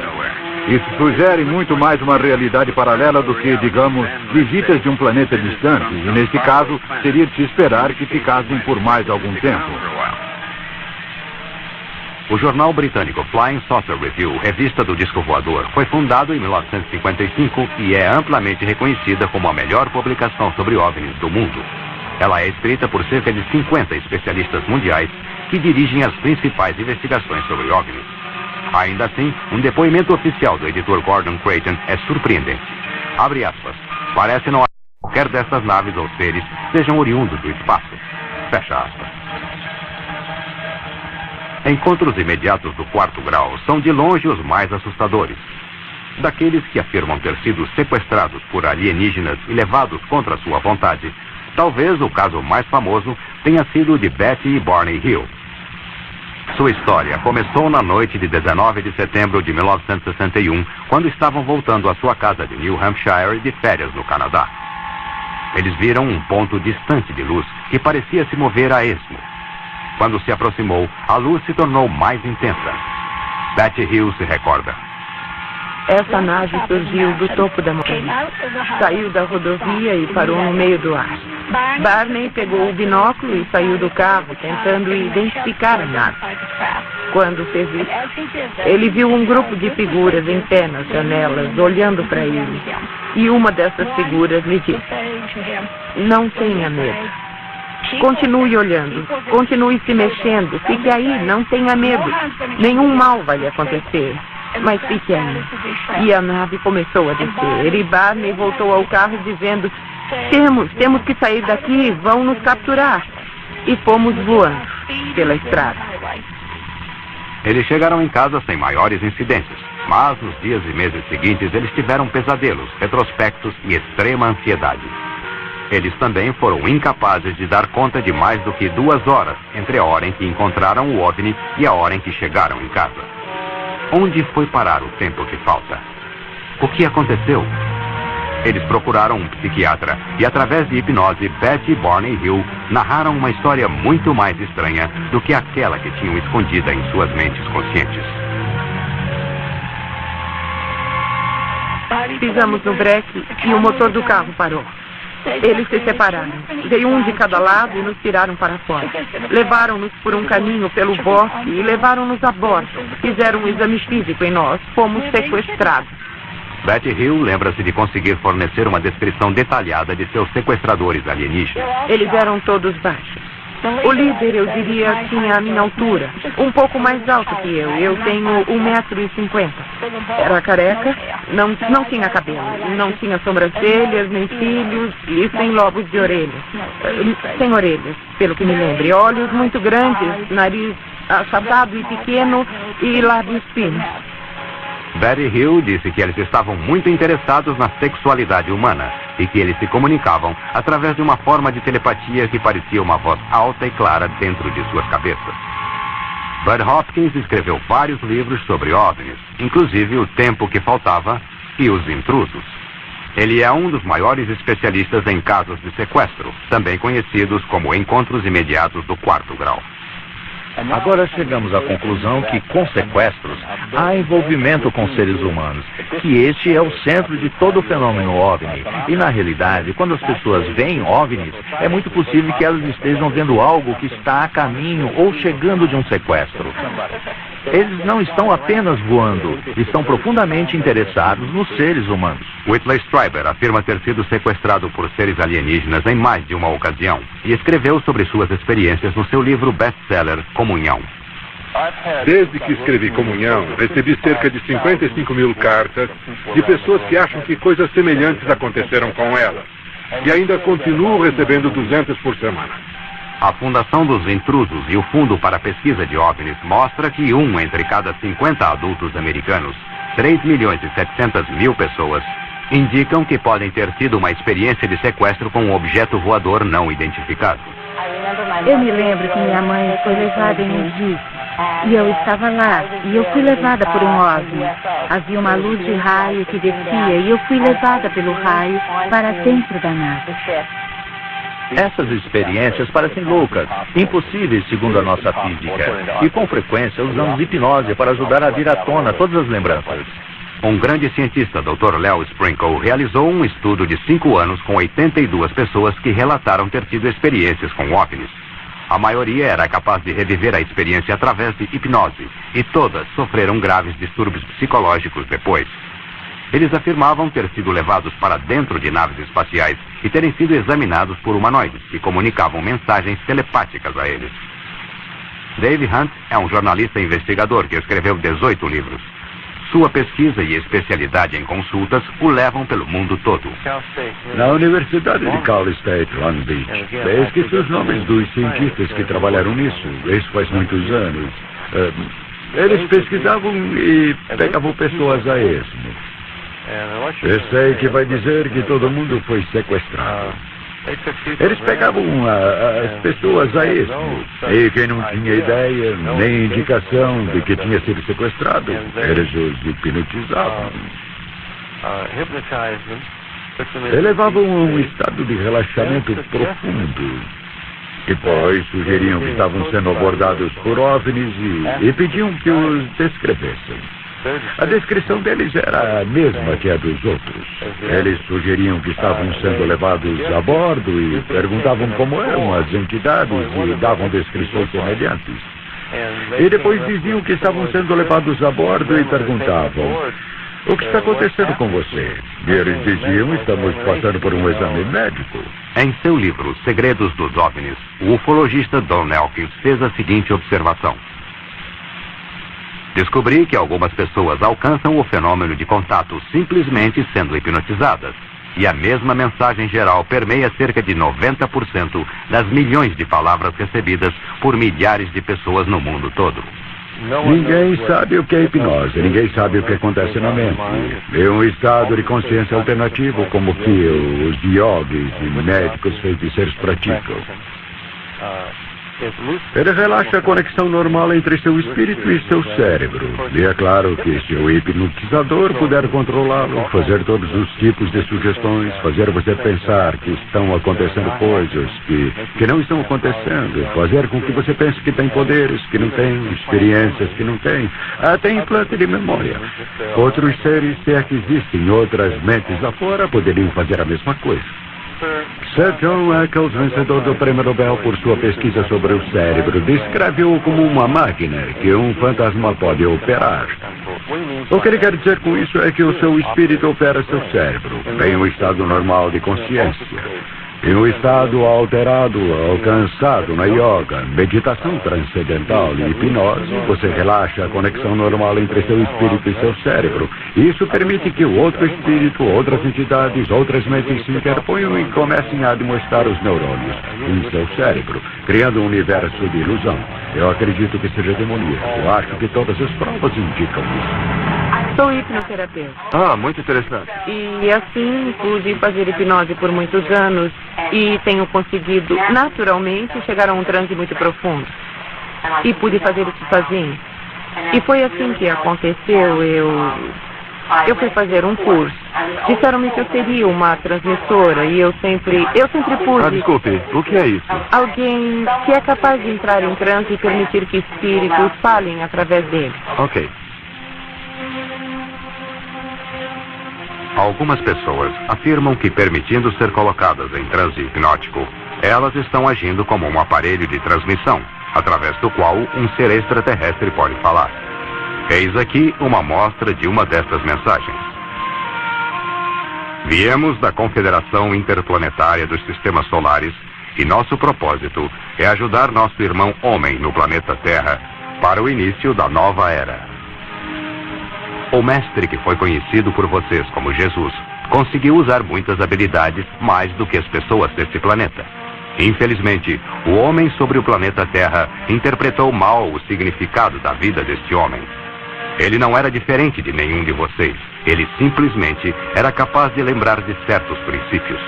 Isso sugere muito mais uma realidade paralela do que, digamos, visitas de um planeta distante, e nesse caso seria de se esperar que ficassem por mais algum tempo. O jornal britânico Flying Saucer Review, revista do disco voador, foi fundado em 1955 e é amplamente reconhecida como a melhor publicação sobre OVNIs do mundo. Ela é escrita por cerca de 50 especialistas mundiais que dirigem as principais investigações sobre OVNIs. Ainda assim, um depoimento oficial do editor Gordon Creighton é surpreendente. Abre aspas. Parece não haver qualquer dessas naves ou seres sejam oriundos do espaço. Fecha aspas. Encontros imediatos do quarto grau são de longe os mais assustadores. Daqueles que afirmam ter sido sequestrados por alienígenas e levados contra sua vontade, talvez o caso mais famoso tenha sido o de Betty e Barney Hill. Sua história começou na noite de 19 de setembro de 1961, quando estavam voltando à sua casa de New Hampshire de férias no Canadá. Eles viram um ponto distante de luz que parecia se mover a esmo. Quando se aproximou, a luz se tornou mais intensa. Betty Hill se recorda. Essa nave surgiu do topo da montanha, saiu da rodovia e parou no meio do ar. Barney pegou o binóculo e saiu do carro, tentando identificar a nave. Quando fez isso, ele viu um grupo de figuras em pé nas janelas, olhando para ele. E uma dessas figuras lhe disse: "Não tenha medo. Continue olhando, continue se mexendo, fique aí, não tenha medo. Nenhum mal vai lhe acontecer. Mas fique aí." E a nave começou a descer. E Barney voltou ao carro dizendo: Temos que sair daqui, vão nos capturar." E fomos voando pela estrada. Eles chegaram em casa sem maiores incidentes, mas nos dias e meses seguintes eles tiveram pesadelos, retrospectos e extrema ansiedade. Eles também foram incapazes de dar conta de mais do que 2 horas entre a hora em que encontraram o OVNI e a hora em que chegaram em casa. Onde foi parar o tempo que falta? O que aconteceu? Eles procuraram um psiquiatra e, através de hipnose, Betty e Barney Hill narraram uma história muito mais estranha do que aquela que tinham escondida em suas mentes conscientes. Pisamos no breque e o motor do carro parou. Eles se separaram. Veio um de cada lado e nos tiraram para fora. Levaram-nos por um caminho pelo bosque e levaram-nos a bordo. Fizeram um exame físico em nós. Fomos sequestrados. Betty Hill lembra-se de conseguir fornecer uma descrição detalhada de seus sequestradores alienígenas. Eles eram todos baixos. O líder, eu diria, tinha a minha altura, um pouco mais alto que eu. Eu tenho 1,50 m. Era careca, não tinha cabelo, não tinha sobrancelhas, nem cílios e sem lobos de orelhas. Sem orelhas, pelo que me lembre. Olhos muito grandes, nariz achatado e pequeno e lábios finos. Betty Hill disse que eles estavam muito interessados na sexualidade humana e que eles se comunicavam através de uma forma de telepatia que parecia uma voz alta e clara dentro de suas cabeças. Bud Hopkins escreveu vários livros sobre OVNIs, inclusive O Tempo que Faltava e Os Intrusos. Ele é um dos maiores especialistas em casos de sequestro, também conhecidos como encontros imediatos do 4º grau. Agora chegamos à conclusão que, com sequestros, há envolvimento com seres humanos, que este é o centro de todo o fenômeno OVNI. E, na realidade, quando as pessoas veem OVNIs, é muito possível que elas estejam vendo algo que está a caminho ou chegando de um sequestro. Eles não estão apenas voando, estão profundamente interessados nos seres humanos. Whitley Strieber afirma ter sido sequestrado por seres alienígenas em mais de uma ocasião e escreveu sobre suas experiências no seu livro best-seller Comunhão. Desde que escrevi Comunhão, recebi cerca de 55 mil cartas de pessoas que acham que coisas semelhantes aconteceram com elas. E ainda continuo recebendo 200 por semana. A Fundação dos Intrusos e o Fundo para a Pesquisa de OVNIs mostra que 1 entre cada 50 adultos americanos, 3.700.000 pessoas, indicam que podem ter tido uma experiência de sequestro com um objeto voador não identificado. Eu me lembro que minha mãe foi levada em um jeep e eu estava lá e eu fui levada por um OVNI. Havia uma luz de raio que descia e eu fui levada pelo raio para dentro da nave. Essas experiências parecem loucas, impossíveis segundo a nossa física. E com frequência usamos hipnose para ajudar a vir à tona todas as lembranças. Um grande cientista, Dr. Leo Sprinkle, realizou um estudo de 5 anos com 82 pessoas que relataram ter tido experiências com OVNIs. A maioria era capaz de reviver a experiência através de hipnose, e todas sofreram graves distúrbios psicológicos depois. Eles afirmavam ter sido levados para dentro de naves espaciais e terem sido examinados por humanoides que comunicavam mensagens telepáticas a eles. Dave Hunt é um jornalista investigador que escreveu 18 livros. Sua pesquisa e especialidade em consultas o levam pelo mundo todo. Na Universidade de Cal State, Long Beach, esqueci os nomes dos cientistas que trabalharam nisso. Isso faz muitos anos. Eles pesquisavam e pegavam pessoas a esmo. Pensei que vai dizer que todo mundo foi sequestrado. Eles pegavam as pessoas a esmo, e quem não tinha ideia, nem indicação de que tinha sido sequestrado, eles os hipnotizavam. Elevavam a um estado de relaxamento profundo. Depois sugeriam que estavam sendo abordados por OVNIs e pediam que os descrevessem. A descrição deles era a mesma que a dos outros. Eles sugeriam que estavam sendo levados a bordo e perguntavam como eram as entidades e davam descrições semelhantes. E depois diziam que estavam sendo levados a bordo e perguntavam: o que está acontecendo com você? E eles diziam: estamos passando por um exame médico. Em seu livro Segredos dos OVNIs, o ufologista Don Elkins fez a seguinte observação: descobri que algumas pessoas alcançam o fenômeno de contato simplesmente sendo hipnotizadas. E a mesma mensagem geral permeia cerca de 90% das milhões de palavras recebidas por milhares de pessoas no mundo todo. Ninguém sabe o que é hipnose, ninguém sabe o que acontece na mente. É um estado de consciência alternativo como que os yogis e médicos feiticeiros praticam. Ele relaxa a conexão normal entre seu espírito e seu cérebro. E é claro que se o hipnotizador puder controlá-lo, fazer todos os tipos de sugestões, fazer você pensar que estão acontecendo coisas que não estão acontecendo, fazer com que você pense que tem poderes que não tem, experiências que não tem, até implante de memória. Outros seres, se é que existem outras mentes lá fora, poderiam fazer a mesma coisa. Sir John Eccles, vencedor do Prêmio Nobel por sua pesquisa sobre o cérebro, descreve-o como uma máquina que um fantasma pode operar. O que ele quer dizer com isso é que o seu espírito opera seu cérebro em um estado normal de consciência. Em um estado alterado, alcançado na yoga, meditação transcendental e hipnose, você relaxa a conexão normal entre seu espírito e seu cérebro. Isso permite que o outro espírito, outras entidades, outras mentes se interponham e comecem a admoestar os neurônios em seu cérebro, criando um universo de ilusão. Eu acredito que seja demoníaco. Eu acho que todas as provas indicam isso. Sou hipnoterapeuta. Ah, muito interessante. E assim pude fazer hipnose por muitos anos e tenho conseguido naturalmente chegar a um transe muito profundo. E pude fazer isso sozinho. E foi assim que aconteceu. Eu fui fazer um curso. Disseram-me que eu seria uma transmissora e eu sempre pude... Ah, desculpe, o que é isso? Alguém que é capaz de entrar em transe e permitir que espíritos falem através dele. Ok. Algumas pessoas afirmam que, permitindo ser colocadas em transe hipnótico, elas estão agindo como um aparelho de transmissão, através do qual um ser extraterrestre pode falar. Eis aqui uma amostra de uma destas mensagens. Viemos da Confederação Interplanetária dos Sistemas Solares e nosso propósito é ajudar nosso irmão homem no planeta Terra para o início da nova era. O mestre que foi conhecido por vocês como Jesus conseguiu usar muitas habilidades mais do que as pessoas desse planeta. Infelizmente, o homem sobre o planeta Terra interpretou mal o significado da vida deste homem. Ele não era diferente de nenhum de vocês. Ele simplesmente era capaz de lembrar de certos princípios.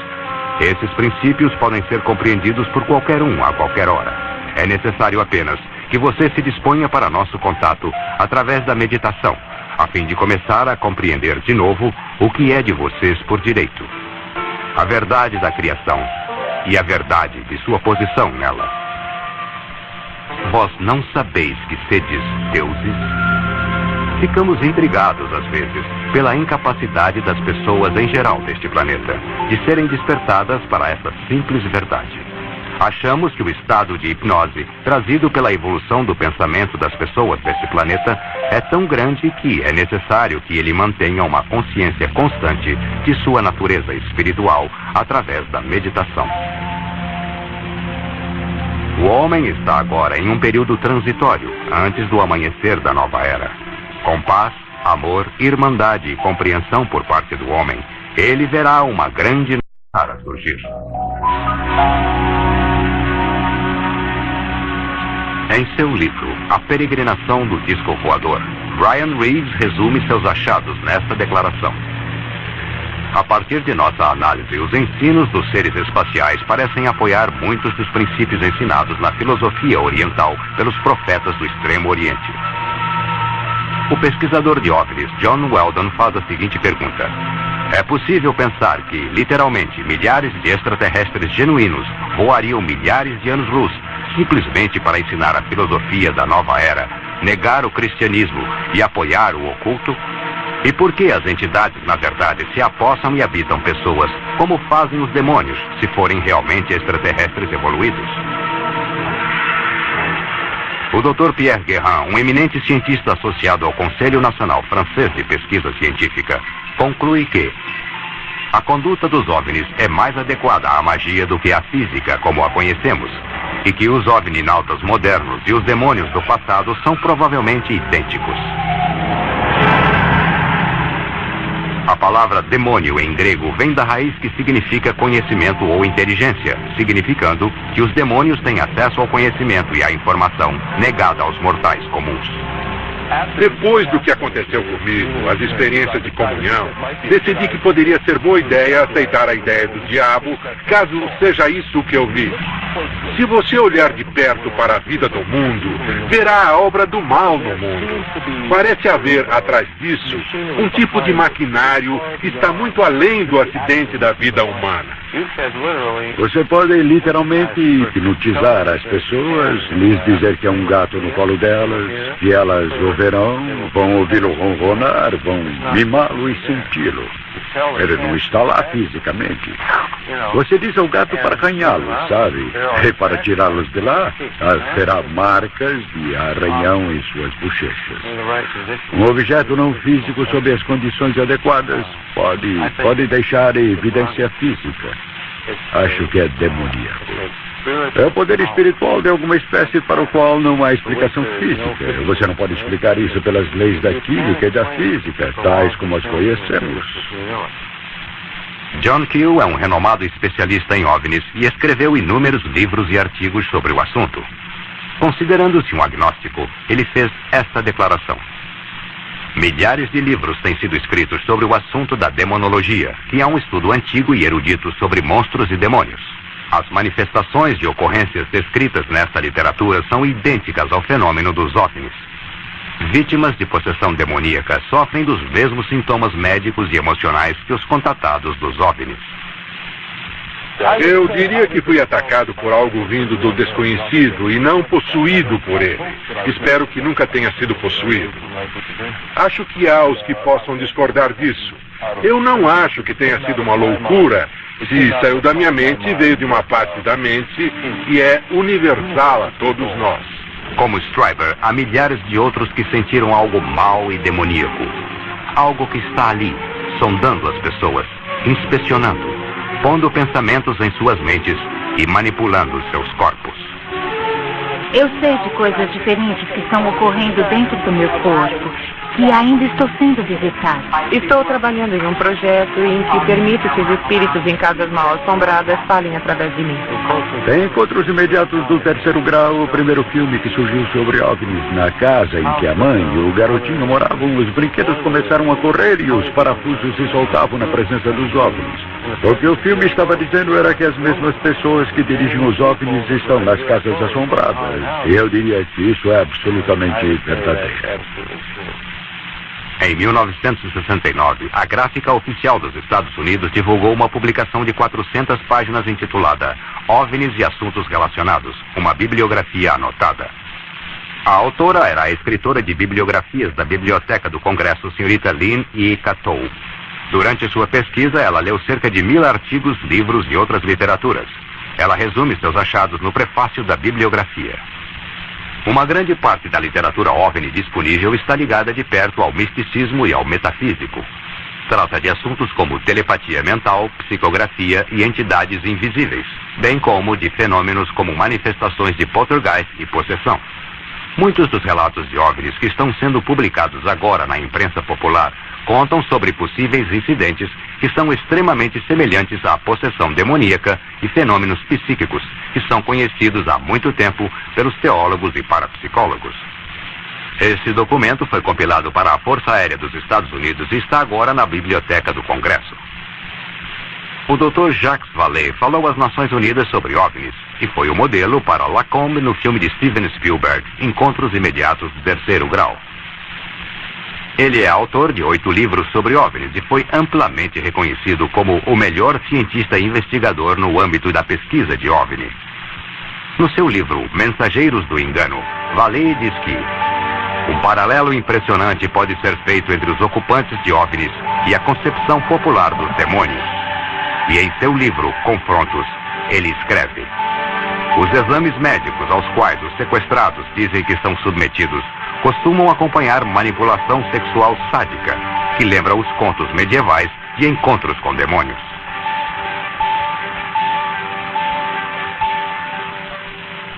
Esses princípios podem ser compreendidos por qualquer um a qualquer hora. É necessário apenas que você se disponha para nosso contato através da meditação, a fim de começar a compreender de novo o que é de vocês por direito. A verdade da criação e a verdade de sua posição nela. Vós não sabeis que sedes deuses? Ficamos intrigados, às vezes, pela incapacidade das pessoas em geral deste planeta de serem despertadas para essa simples verdade. Achamos que o estado de hipnose trazido pela evolução do pensamento das pessoas deste planeta é tão grande que é necessário que ele mantenha uma consciência constante de sua natureza espiritual através da meditação. O homem está agora em um período transitório, antes do amanhecer da nova era. Com paz, amor, irmandade e compreensão por parte do homem, ele verá uma grande nova era surgir. Em seu livro, A Peregrinação do Disco Voador, Brian Reeves resume seus achados nesta declaração. A partir de nossa análise, os ensinos dos seres espaciais parecem apoiar muitos dos princípios ensinados na filosofia oriental pelos profetas do Extremo Oriente. O pesquisador de OVNIs, John Weldon, faz a seguinte pergunta. É possível pensar que, literalmente, milhares de extraterrestres genuínos voariam milhares de anos-luz simplesmente para ensinar a filosofia da nova era, negar o cristianismo e apoiar o oculto? E por que as entidades, na verdade, se apossam e habitam pessoas, como fazem os demônios, se forem realmente extraterrestres evoluídos? O Dr. Pierre Guérin, um eminente cientista associado ao Conselho Nacional Francês de Pesquisa Científica, conclui que a conduta dos OVNIs é mais adequada à magia do que à física como a conhecemos, e que os ovninautas modernos e os demônios do passado são provavelmente idênticos. A palavra demônio em grego vem da raiz que significa conhecimento ou inteligência, significando que os demônios têm acesso ao conhecimento e à informação negada aos mortais comuns. Depois do que aconteceu comigo, as experiências de comunhão, decidi que poderia ser boa ideia aceitar a ideia do diabo, caso seja isso o que eu vi. Se você olhar de perto para a vida do mundo, verá a obra do mal no mundo. Parece haver, atrás disso, um tipo de maquinário que está muito além do acidente da vida humana. Você pode literalmente hipnotizar as pessoas, lhes dizer que é um gato no colo delas, que elas o verão, vão ouvi-lo ronronar, vão mimá-lo e senti-lo. Ele não está lá fisicamente. Você diz ao gato para arranhá-lo, sabe? E para tirá-los de lá, terá marcas de arranhão em suas bochechas. Um objeto não físico sob as condições adequadas pode deixar evidência física. Acho que é demoníaco. É o poder espiritual de alguma espécie para o qual não há explicação física. Você não pode explicar isso pelas leis da química e da física, tais como as conhecemos. John Keel é um renomado especialista em OVNIs e escreveu inúmeros livros e artigos sobre o assunto. Considerando-se um agnóstico, ele fez esta declaração. Milhares de livros têm sido escritos sobre o assunto da demonologia, que é um estudo antigo e erudito sobre monstros e demônios. As manifestações de ocorrências descritas nesta literatura são idênticas ao fenômeno dos OVNIs. Vítimas de possessão demoníaca sofrem dos mesmos sintomas médicos e emocionais que os contatados dos OVNIs. Eu diria que fui atacado por algo vindo do desconhecido e não possuído por ele. Espero que nunca tenha sido possuído. Acho que há os que possam discordar disso. Eu não acho que tenha sido uma loucura. Se saiu da minha mente, veio de uma parte da mente que é universal a todos nós. Como Stryber, há milhares de outros que sentiram algo mau e demoníaco. Algo que está ali, sondando as pessoas, inspecionando, pondo pensamentos em suas mentes e manipulando seus corpos. Eu sei de coisas diferentes que estão ocorrendo dentro do meu corpo, que ainda estou sendo visitado. Estou trabalhando em um projeto em que permito que os espíritos em casas mal assombradas falem através de mim. Tem encontros imediatos do terceiro grau, o primeiro filme que surgiu sobre OVNIs. Na casa em que a mãe e o garotinho moravam, os brinquedos começaram a correr e os parafusos se soltavam na presença dos OVNIs. O que o filme estava dizendo era que as mesmas pessoas que dirigem os OVNIs estão nas casas assombradas. E eu diria que isso é absolutamente verdadeiro. Em 1969, a Gráfica Oficial dos Estados Unidos divulgou uma publicação de 400 páginas intitulada OVNIs e Assuntos Relacionados, uma bibliografia anotada. A autora era a escritora de bibliografias da Biblioteca do Congresso, senhorita Lynn E. Catou. Durante sua pesquisa, ela leu cerca de 1000 artigos, livros e outras literaturas. Ela resume seus achados no prefácio da bibliografia. Uma grande parte da literatura OVNI disponível está ligada de perto ao misticismo e ao metafísico. Trata de assuntos como telepatia mental, psicografia e entidades invisíveis, bem como de fenômenos como manifestações de poltergeist e possessão. Muitos dos relatos de OVNIs que estão sendo publicados agora na imprensa popular contam sobre possíveis incidentes que são extremamente semelhantes à possessão demoníaca e fenômenos psíquicos que são conhecidos há muito tempo pelos teólogos e parapsicólogos. Esse documento foi compilado para a Força Aérea dos Estados Unidos e está agora na Biblioteca do Congresso. O Dr. Jacques Vallée falou às Nações Unidas sobre OVNIs e foi o modelo para Lacombe no filme de Steven Spielberg, Encontros Imediatos do Terceiro Grau. Ele é autor de 8 livros sobre OVNIs e foi amplamente reconhecido como o melhor cientista investigador no âmbito da pesquisa de OVNI. No seu livro Mensageiros do Engano, Vallée diz que um paralelo impressionante pode ser feito entre os ocupantes de OVNIs e a concepção popular dos demônios. E em seu livro, Confrontos, ele escreve: os exames médicos aos quais os sequestrados dizem que estão submetidos costumam acompanhar manipulação sexual sádica, que lembra os contos medievais de encontros com demônios.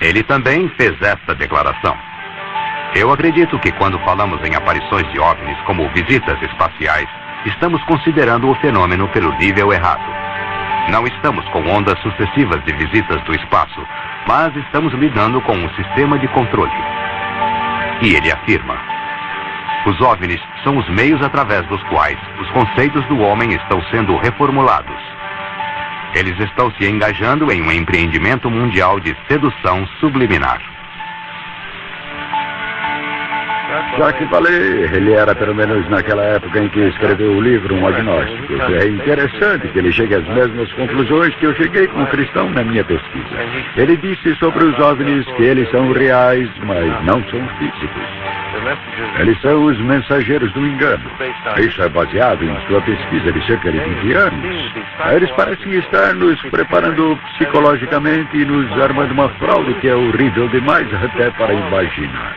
Ele também fez esta declaração: eu acredito que quando falamos em aparições de OVNIs como visitas espaciais, estamos considerando o fenômeno pelo nível errado. Não estamos com ondas sucessivas de visitas do espaço, mas estamos lidando com um sistema de controle. E ele afirma: os OVNIs são os meios através dos quais os conceitos do homem estão sendo reformulados. Eles estão se engajando em um empreendimento mundial de sedução subliminar. Jacques Vallée, ele era pelo menos naquela época em que escreveu o livro Um Agnóstico. É interessante que ele chegue às mesmas conclusões que eu cheguei como cristão na minha pesquisa. Ele disse sobre os OVNIs que eles são reais, mas não são físicos. Eles são os mensageiros do engano. Isso é baseado em sua pesquisa de cerca de 20 anos. Eles parecem estar nos preparando psicologicamente e nos armando uma fraude que é horrível demais até para imaginar.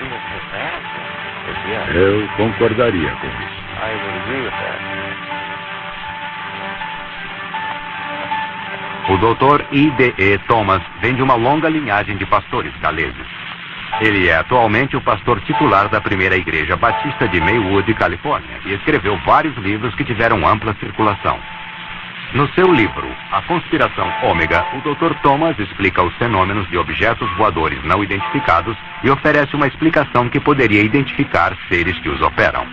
Eu concordaria com isso. O Dr. I.D.E. Thomas vem de uma longa linhagem de pastores galeses. Ele é atualmente o pastor titular da primeira igreja batista de Maywood, Califórnia, e escreveu vários livros que tiveram ampla circulação. No seu livro, A Conspiração Ômega, o Dr. Thomas explica os fenômenos de objetos voadores não identificados e oferece uma explicação que poderia identificar seres que os operam.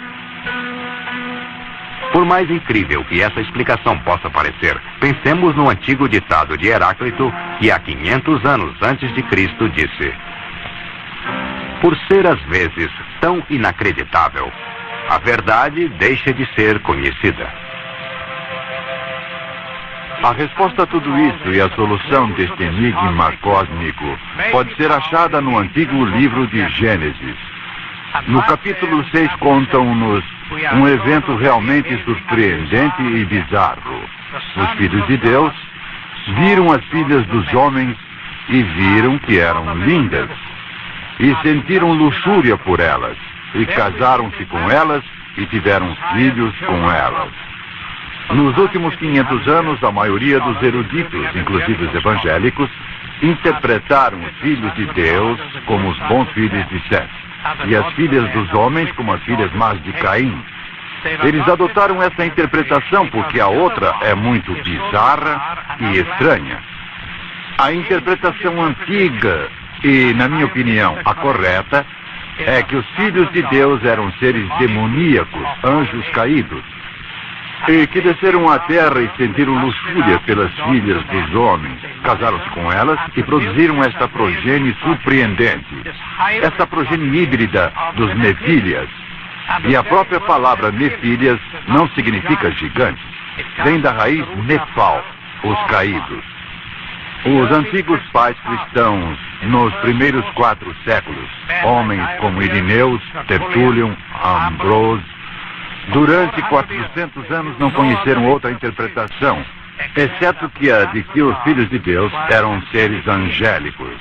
Por mais incrível que essa explicação possa parecer, pensemos no antigo ditado de Heráclito, que há 500 anos antes de Cristo disse: por ser às vezes tão inacreditável, a verdade deixa de ser conhecida. A resposta a tudo isso e a solução deste enigma cósmico pode ser achada no antigo livro de Gênesis. No capítulo 6 contam-nos um evento realmente surpreendente e bizarro. Os filhos de Deus viram as filhas dos homens e viram que eram lindas. E sentiram luxúria por elas. E casaram-se com elas e tiveram filhos com elas. Nos últimos 500 anos, a maioria dos eruditos, inclusive os evangélicos, interpretaram os filhos de Deus como os bons filhos de Sete, e as filhas dos homens como as filhas más de Caim. Eles adotaram essa interpretação porque a outra é muito bizarra e estranha. A interpretação antiga e, na minha opinião, a correta, é que os filhos de Deus eram seres demoníacos, anjos caídos, e que desceram à terra e sentiram luxúria pelas filhas dos homens, casaram-se com elas e produziram esta progenie surpreendente, esta progenie híbrida dos Nefílias. E a própria palavra Nefílias não significa gigantes, vem da raiz Nefal, os caídos. Os antigos pais cristãos, nos primeiros 4 séculos, homens como Irineu, Tertulion, Ambrose, durante 400 anos não conheceram outra interpretação, exceto que a de que os filhos de Deus eram seres angélicos.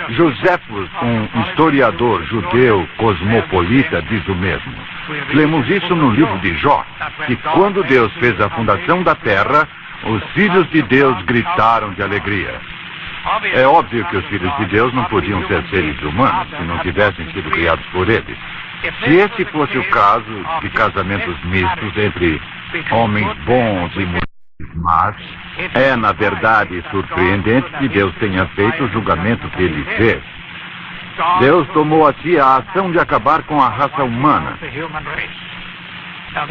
Joséfos, um historiador judeu cosmopolita, diz o mesmo. Lemos isso no livro de Jó, que quando Deus fez a fundação da terra, os filhos de Deus gritaram de alegria. É óbvio que os filhos de Deus não podiam ser seres humanos se não tivessem sido criados por eles. Se esse fosse o caso de casamentos mistos entre homens bons e mulheres más, é na verdade surpreendente que Deus tenha feito o julgamento que ele fez. Deus tomou a si a ação de acabar com a raça humana.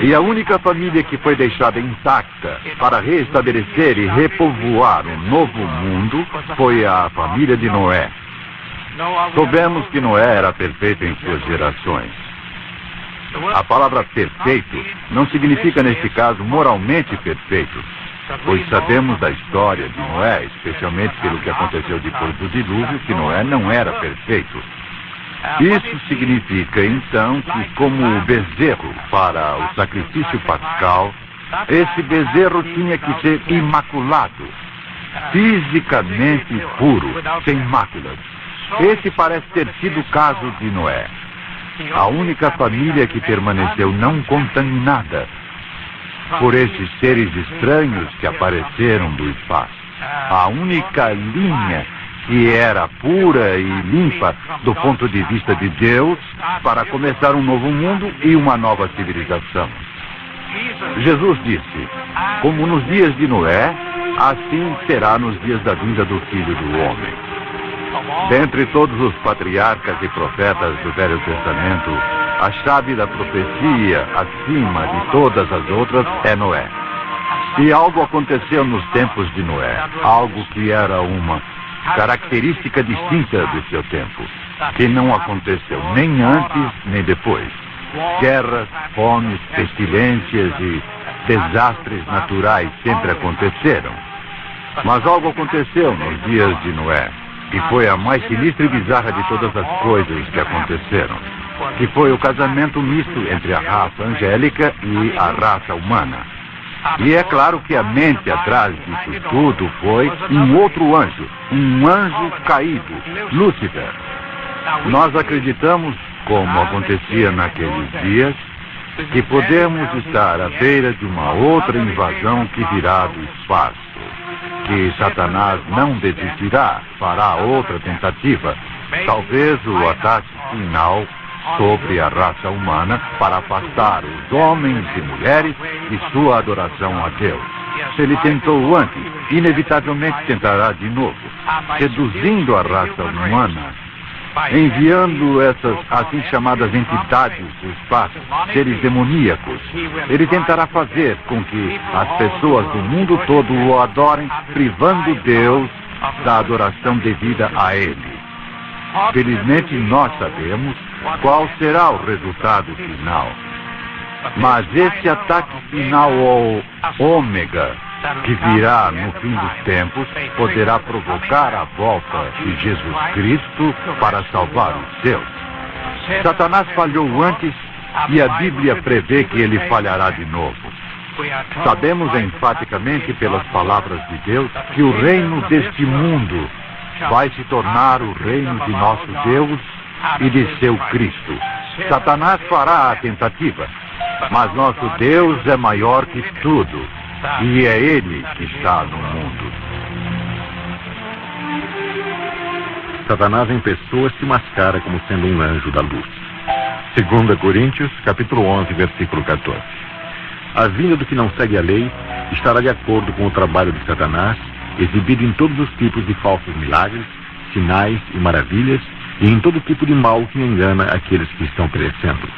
E a única família que foi deixada intacta para restabelecer e repovoar um novo mundo foi a família de Noé. Soubemos que Noé era perfeito em suas gerações. A palavra perfeito não significa, neste caso, moralmente perfeito, pois sabemos da história de Noé, especialmente pelo que aconteceu depois do dilúvio, que Noé não era perfeito. Isso significa, então, que como o bezerro para o sacrifício pascal, esse bezerro tinha que ser imaculado, fisicamente puro, sem máculas. Esse parece ter sido o caso de Noé. A única família que permaneceu não contaminada por esses seres estranhos que apareceram do espaço. A única linha que era pura e limpa do ponto de vista de Deus para começar um novo mundo e uma nova civilização. Jesus disse: como nos dias de Noé, assim será nos dias da vinda do Filho do Homem. Dentre todos os patriarcas e profetas do Velho Testamento, a chave da profecia, acima de todas as outras, é Noé. E algo aconteceu nos tempos de Noé, algo que era uma característica distinta do seu tempo, que não aconteceu nem antes nem depois. Guerras, fomes, pestilências e desastres naturais sempre aconteceram. Mas algo aconteceu nos dias de Noé, e foi a mais sinistra e bizarra de todas as coisas que aconteceram, que foi o casamento misto entre a raça angélica e a raça humana. E é claro que a mente atrás disso tudo foi um outro anjo, um anjo caído, Lúcifer. Nós acreditamos, como acontecia naqueles dias, que podemos estar à beira de uma outra invasão que virá do espaço, que Satanás não desistirá, fará outra tentativa, talvez o ataque final sobre a raça humana para afastar os homens e mulheres de sua adoração a Deus. Se ele tentou antes, inevitavelmente tentará de novo, seduzindo a raça humana, enviando essas assim chamadas entidades do espaço, seres demoníacos. Ele tentará fazer com que as pessoas do mundo todo o adorem, privando Deus da adoração devida a ele. Felizmente nós sabemos qual será o resultado final. Mas esse ataque final ao ômega, que virá no fim dos tempos, poderá provocar a volta de Jesus Cristo para salvar os seus. Satanás falhou antes e a Bíblia prevê que ele falhará de novo. Sabemos enfaticamente pelas palavras de Deus que o reino deste mundo vai se tornar o reino de nosso Deus e de seu Cristo. Satanás fará a tentativa, mas nosso Deus é maior que tudo, e é Ele que está no mundo. Satanás em pessoa se mascara como sendo um anjo da luz. 2 Coríntios, capítulo 11, versículo 14. A vinda do que não segue a lei estará de acordo com o trabalho de Satanás, exibido em todos os tipos de falsos milagres, sinais e maravilhas, e em todo tipo de mal que engana aqueles que estão perecendo.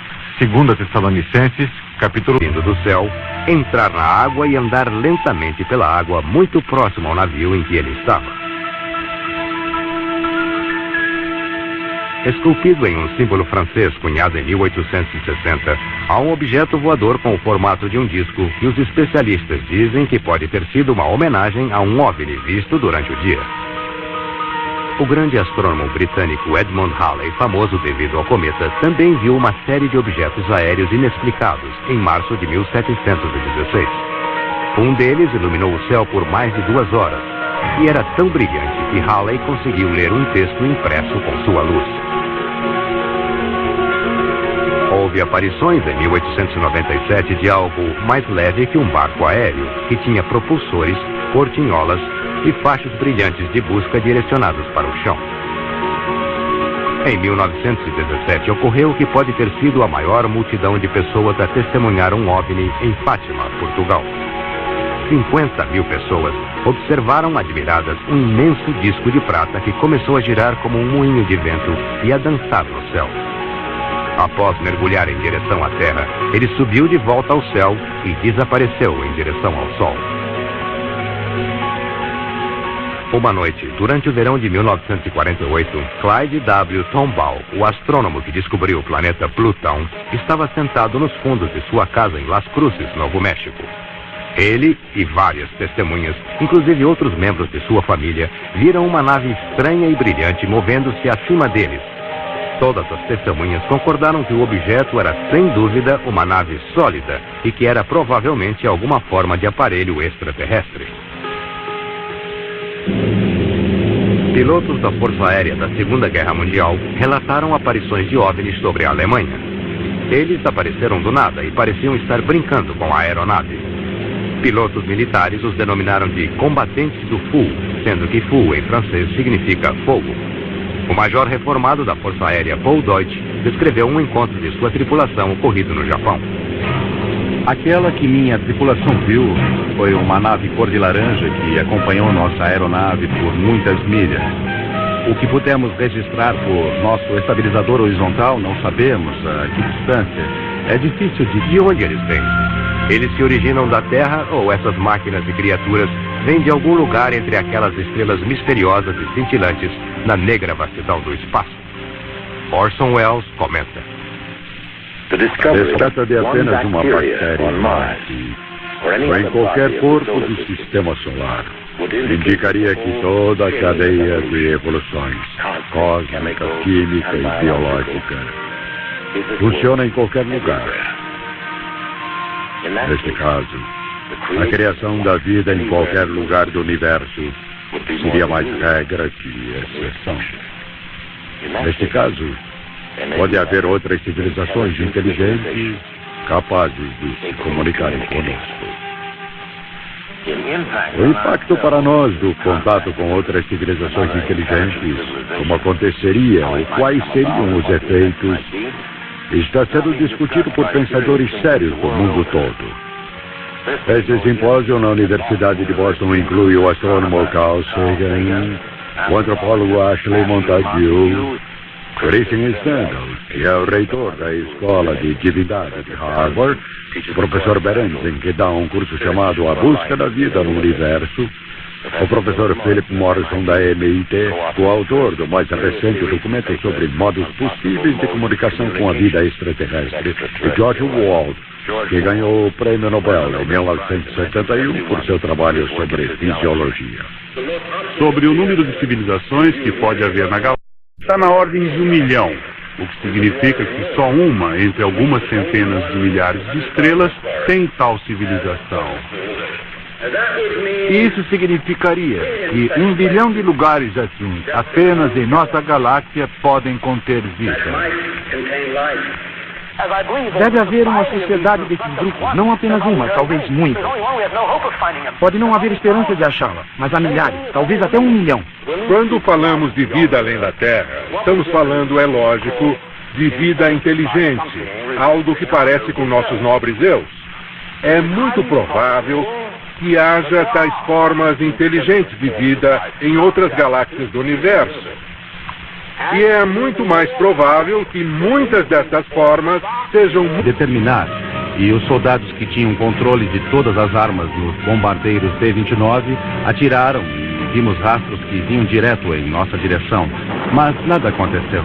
2 Tessalonicenses, capítulo vindo do céu, entrar na água e andar lentamente pela água, muito próximo ao navio em que ele estava. Esculpido em um símbolo francês cunhado em 1860, há um objeto voador com o formato de um disco que os especialistas dizem que pode ter sido uma homenagem a um OVNI visto durante o dia. O grande astrônomo britânico Edmund Halley, famoso devido ao cometa, também viu uma série de objetos aéreos inexplicados em março de 1716. Um deles iluminou o céu por mais de 2 horas e era tão brilhante que Halley conseguiu ler um texto impresso com sua luz. Houve aparições em 1897 de algo mais leve que um barco aéreo, que tinha propulsores, portinholas e faixas brilhantes de busca direcionados para o chão. Em 1917 ocorreu o que pode ter sido a maior multidão de pessoas a testemunhar um OVNI em Fátima, Portugal. 50.000 pessoas observaram admiradas um imenso disco de prata que começou a girar como um moinho de vento e a dançar no céu. Após mergulhar em direção à Terra, ele subiu de volta ao céu e desapareceu em direção ao Sol. Uma noite, durante o verão de 1948, Clyde W. Tombaugh, o astrônomo que descobriu o planeta Plutão, estava sentado nos fundos de sua casa em Las Cruces, Novo México. Ele e várias testemunhas, inclusive outros membros de sua família, viram uma nave estranha e brilhante movendo-se acima deles. Todas as testemunhas concordaram que o objeto era, sem dúvida, uma nave sólida e que era provavelmente alguma forma de aparelho extraterrestre. Pilotos da Força Aérea da Segunda Guerra Mundial relataram aparições de OVNIs sobre a Alemanha. Eles apareceram do nada e pareciam estar brincando com a aeronave. Pilotos militares os denominaram de combatentes do Feu, sendo que Feu em francês significa fogo. O major reformado da Força Aérea, Paul Deutsch, descreveu um encontro de sua tripulação ocorrido no Japão. Aquela que minha tripulação viu foi uma nave cor de laranja que acompanhou nossa aeronave por muitas milhas. O que pudemos registrar por nosso estabilizador horizontal, não sabemos a que distância. É difícil de onde eles vêm. Eles se originam da Terra ou essas máquinas e criaturas vêm de algum lugar entre aquelas estrelas misteriosas e cintilantes na negra vastidão do espaço? Orson Welles comenta. A descoberta de apenas uma bactéria em Marte ou em qualquer corpo do sistema solar indicaria que toda a cadeia de evoluções cósmica, química e biológica funciona em qualquer lugar. Neste caso, a criação da vida em qualquer lugar do universo seria mais regra que exceção. Neste caso, pode haver outras civilizações inteligentes capazes de se comunicarem conosco. O impacto para nós do contato com outras civilizações inteligentes, como aconteceria ou quais seriam os efeitos, está sendo discutido por pensadores sérios do mundo todo. Esse simpósio na Universidade de Boston inclui o astrônomo Carl Sagan, o antropólogo Ashley Montague, Christian Stengel, que é o reitor da Escola de Divindade de Harvard, o professor Berentzen, que dá um curso chamado A Busca da Vida no Universo, o professor Philip Morrison, da MIT, o autor do mais recente documento sobre modos possíveis de comunicação com a vida extraterrestre, e George Wald, que ganhou o Prêmio Nobel em 1971 por seu trabalho sobre fisiologia. Sobre o número de civilizações que pode haver na galáxia, está na ordem de 1 milhão, o que significa que só uma entre algumas centenas de milhares de estrelas tem tal civilização. Isso significaria que 1 bilhão de lugares assim, apenas em nossa galáxia, podem conter vida. Deve haver uma sociedade desses grupos, não apenas uma, talvez muitas. Pode não haver esperança de achá-la, mas há milhares, talvez até 1 milhão. Quando falamos de vida além da Terra, estamos falando, é lógico, de vida inteligente, algo que parece com nossos nobres eus. É muito provável que haja tais formas inteligentes de vida em outras galáxias do universo. E é muito mais provável que muitas dessas formas sejam... Determinar, e os soldados que tinham controle de todas as armas nos bombardeiros B-29 atiraram e vimos rastros que vinham direto em nossa direção, mas nada aconteceu.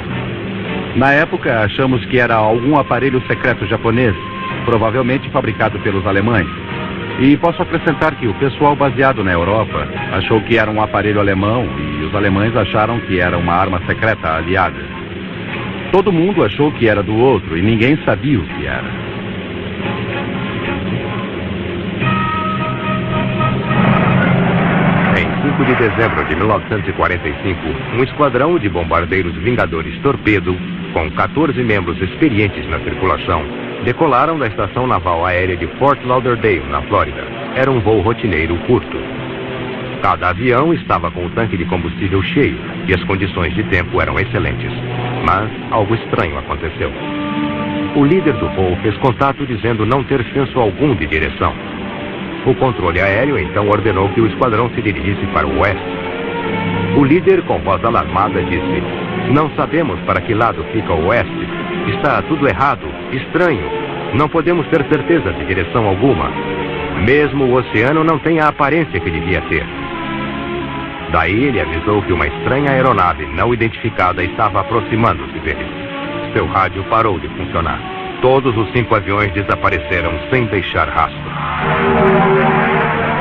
Na época, achamos que era algum aparelho secreto japonês, provavelmente fabricado pelos alemães. E posso acrescentar que o pessoal baseado na Europa achou que era um aparelho alemão e os alemães acharam que era uma arma secreta aliada. Todo mundo achou que era do outro e ninguém sabia o que era. Em 5 de dezembro de 1945, um esquadrão de bombardeiros Vingadores Torpedo, com 14 membros experientes na tripulação, decolaram da estação naval aérea de Fort Lauderdale, na Flórida. Era um voo rotineiro curto. Cada avião estava com o tanque de combustível cheio e as condições de tempo eram excelentes. Mas algo estranho aconteceu. O líder do voo fez contato dizendo não ter senso algum de direção. O controle aéreo então ordenou que o esquadrão se dirigisse para o oeste. O líder, com voz alarmada, disse: "Não sabemos para que lado fica o oeste. Está tudo errado, estranho. Não podemos ter certeza de direção alguma. Mesmo o oceano não tem a aparência que devia ter. Daí ele avisou que uma estranha aeronave não identificada estava aproximando-se deles. Seu rádio parou de funcionar. Todos os 5 aviões desapareceram sem deixar rastro.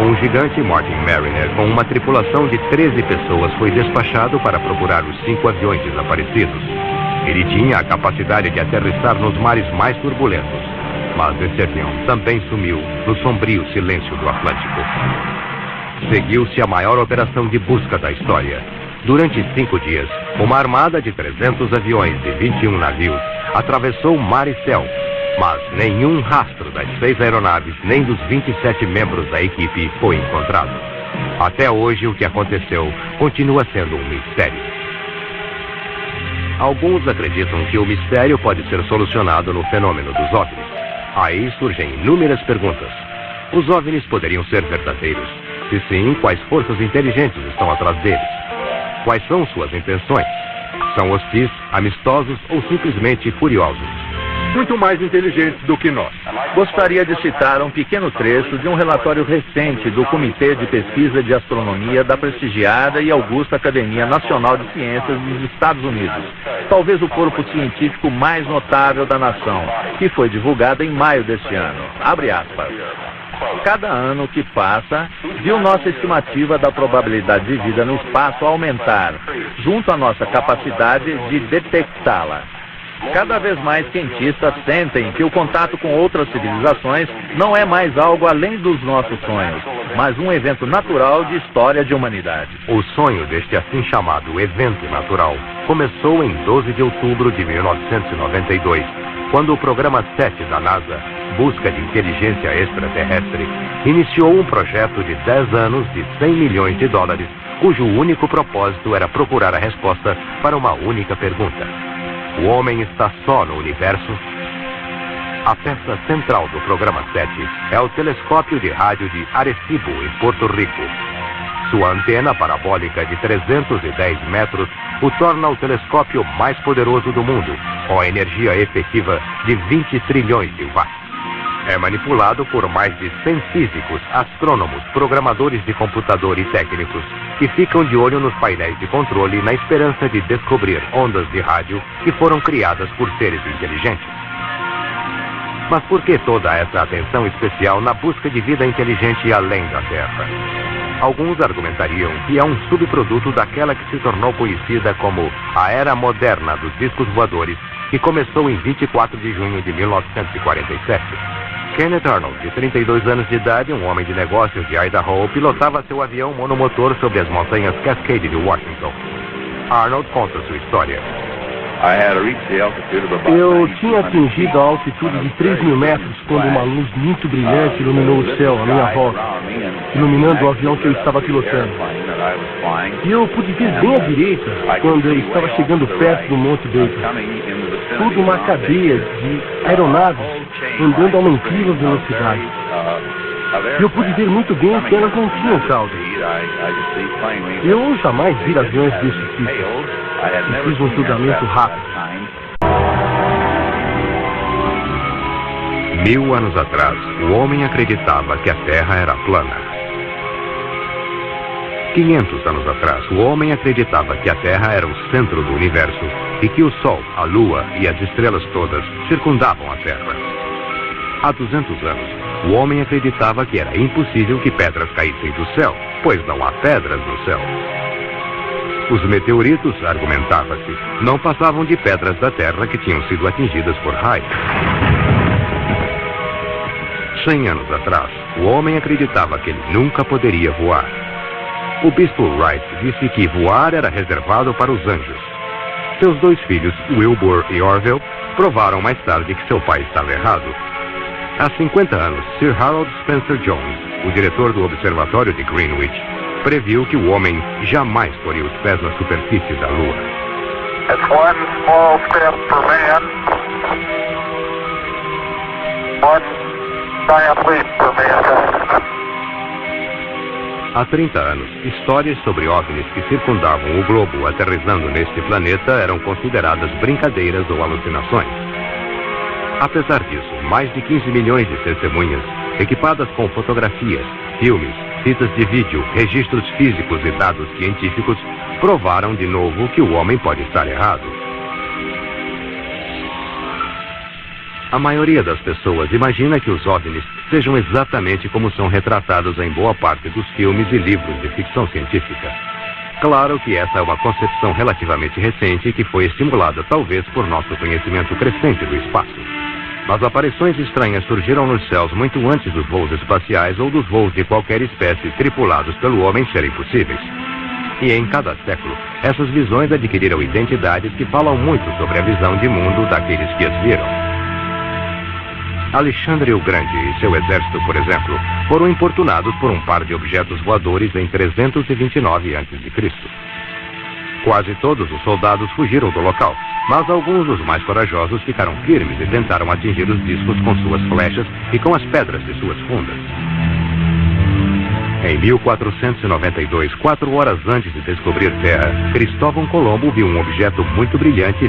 Um gigante Martin Mariner com uma tripulação de 13 pessoas foi despachado para procurar os 5 aviões desaparecidos. Ele tinha a capacidade de aterrissar nos mares mais turbulentos, mas esse avião também sumiu no sombrio silêncio do Atlântico. Seguiu-se a maior operação de busca da história. Durante 5 dias, uma armada de 300 aviões e 21 navios atravessou mar e céu, mas nenhum rastro das 6 aeronaves nem dos 27 membros da equipe foi encontrado. Até hoje, o que aconteceu continua sendo um mistério. Alguns acreditam que o mistério pode ser solucionado no fenômeno dos OVNIs. Aí surgem inúmeras perguntas. Os OVNIs poderiam ser verdadeiros? Se sim, quais forças inteligentes estão atrás deles? Quais são suas intenções? São hostis, amistosos ou simplesmente curiosos? Muito mais inteligentes do que nós. Gostaria de citar um pequeno trecho de um relatório recente do Comitê de Pesquisa de Astronomia da prestigiada e augusta Academia Nacional de Ciências dos Estados Unidos, talvez o corpo científico mais notável da nação, que foi divulgado em maio deste ano. Abre aspas. Cada ano que passa, viu nossa estimativa da probabilidade de vida no espaço aumentar, junto à nossa capacidade de detectá-la. Cada vez mais cientistas sentem que o contato com outras civilizações não é mais algo além dos nossos sonhos, mas um evento natural de história de humanidade. O sonho deste assim chamado evento natural começou em 12 de outubro de 1992, quando o programa 7 da NASA, Busca de Inteligência Extraterrestre, iniciou um projeto de 10 anos de 100 milhões de dólares, cujo único propósito era procurar a resposta para uma única pergunta. O homem está só no universo? A peça central do programa 7 é o telescópio de rádio de Arecibo, em Porto Rico. Sua antena parabólica de 310 metros o torna o telescópio mais poderoso do mundo, com a energia efetiva de 20 trilhões de watts. É manipulado por mais de 100 físicos, astrônomos, programadores de computador e técnicos que ficam de olho nos painéis de controle na esperança de descobrir ondas de rádio que foram criadas por seres inteligentes. Mas por que toda essa atenção especial na busca de vida inteligente além da Terra? Alguns argumentariam que é um subproduto daquela que se tornou conhecida como a Era Moderna dos Discos Voadores, que começou em 24 de junho de 1947. Kenneth Arnold, de 32 anos de idade, um homem de negócios de Idaho, pilotava seu avião monomotor sobre as montanhas Cascade de Washington. Arnold conta sua história. Eu tinha atingido a altitude de 3.000 metros quando uma luz muito brilhante iluminou o céu à minha volta, iluminando o avião que eu estava pilotando. E eu pude ver bem à direita quando eu estava chegando perto do Monte Baker. Toda uma cadeia de aeronaves andando a uma incrível velocidade. E eu pude ver muito bem que elas não tinham cauda. Eu jamais vi aviões desse tipo. E fiz um julgamento rápido. 1000 anos atrás, o homem acreditava que a Terra era plana. 500 anos atrás, o homem acreditava que a Terra era o centro do universo e que o Sol, a Lua e as estrelas todas circundavam a Terra. Há 200 anos, o homem acreditava que era impossível que pedras caíssem do céu, pois não há pedras no céu. Os meteoritos, argumentava-se, não passavam de pedras da Terra que tinham sido atingidas por raios. 100 anos atrás, o homem acreditava que ele nunca poderia voar. O bispo Wright disse que voar era reservado para os anjos. Seus 2 filhos, Wilbur e Orville, provaram mais tarde que seu pai estava errado. Há 50 anos, Sir Harold Spencer Jones, o diretor do Observatório de Greenwich, previu que o homem jamais poria os pés na superfície da Lua. It's one small step for man, one giant leap for mankind. Há 30 anos, histórias sobre OVNIs que circundavam o globo aterrissando neste planeta eram consideradas brincadeiras ou alucinações. Apesar disso, mais de 15 milhões de testemunhas, equipadas com fotografias, filmes, fitas de vídeo, registros físicos e dados científicos, provaram de novo que o homem pode estar errado. A maioria das pessoas imagina que os OVNIs sejam exatamente como são retratados em boa parte dos filmes e livros de ficção científica. Claro que essa é uma concepção relativamente recente que foi estimulada talvez por nosso conhecimento crescente do espaço. Mas aparições estranhas surgiram nos céus muito antes dos voos espaciais ou dos voos de qualquer espécie tripulados pelo homem serem possíveis. E em cada século, essas visões adquiriram identidades que falam muito sobre a visão de mundo daqueles que as viram. Alexandre o Grande e seu exército, por exemplo, foram importunados por um par de objetos voadores em 329 a.C. Quase todos os soldados fugiram do local, mas alguns dos mais corajosos ficaram firmes e tentaram atingir os discos com suas flechas e com as pedras de suas fundas. Em 1492, 4 horas antes de descobrir terra, Cristóvão Colombo viu um objeto muito brilhante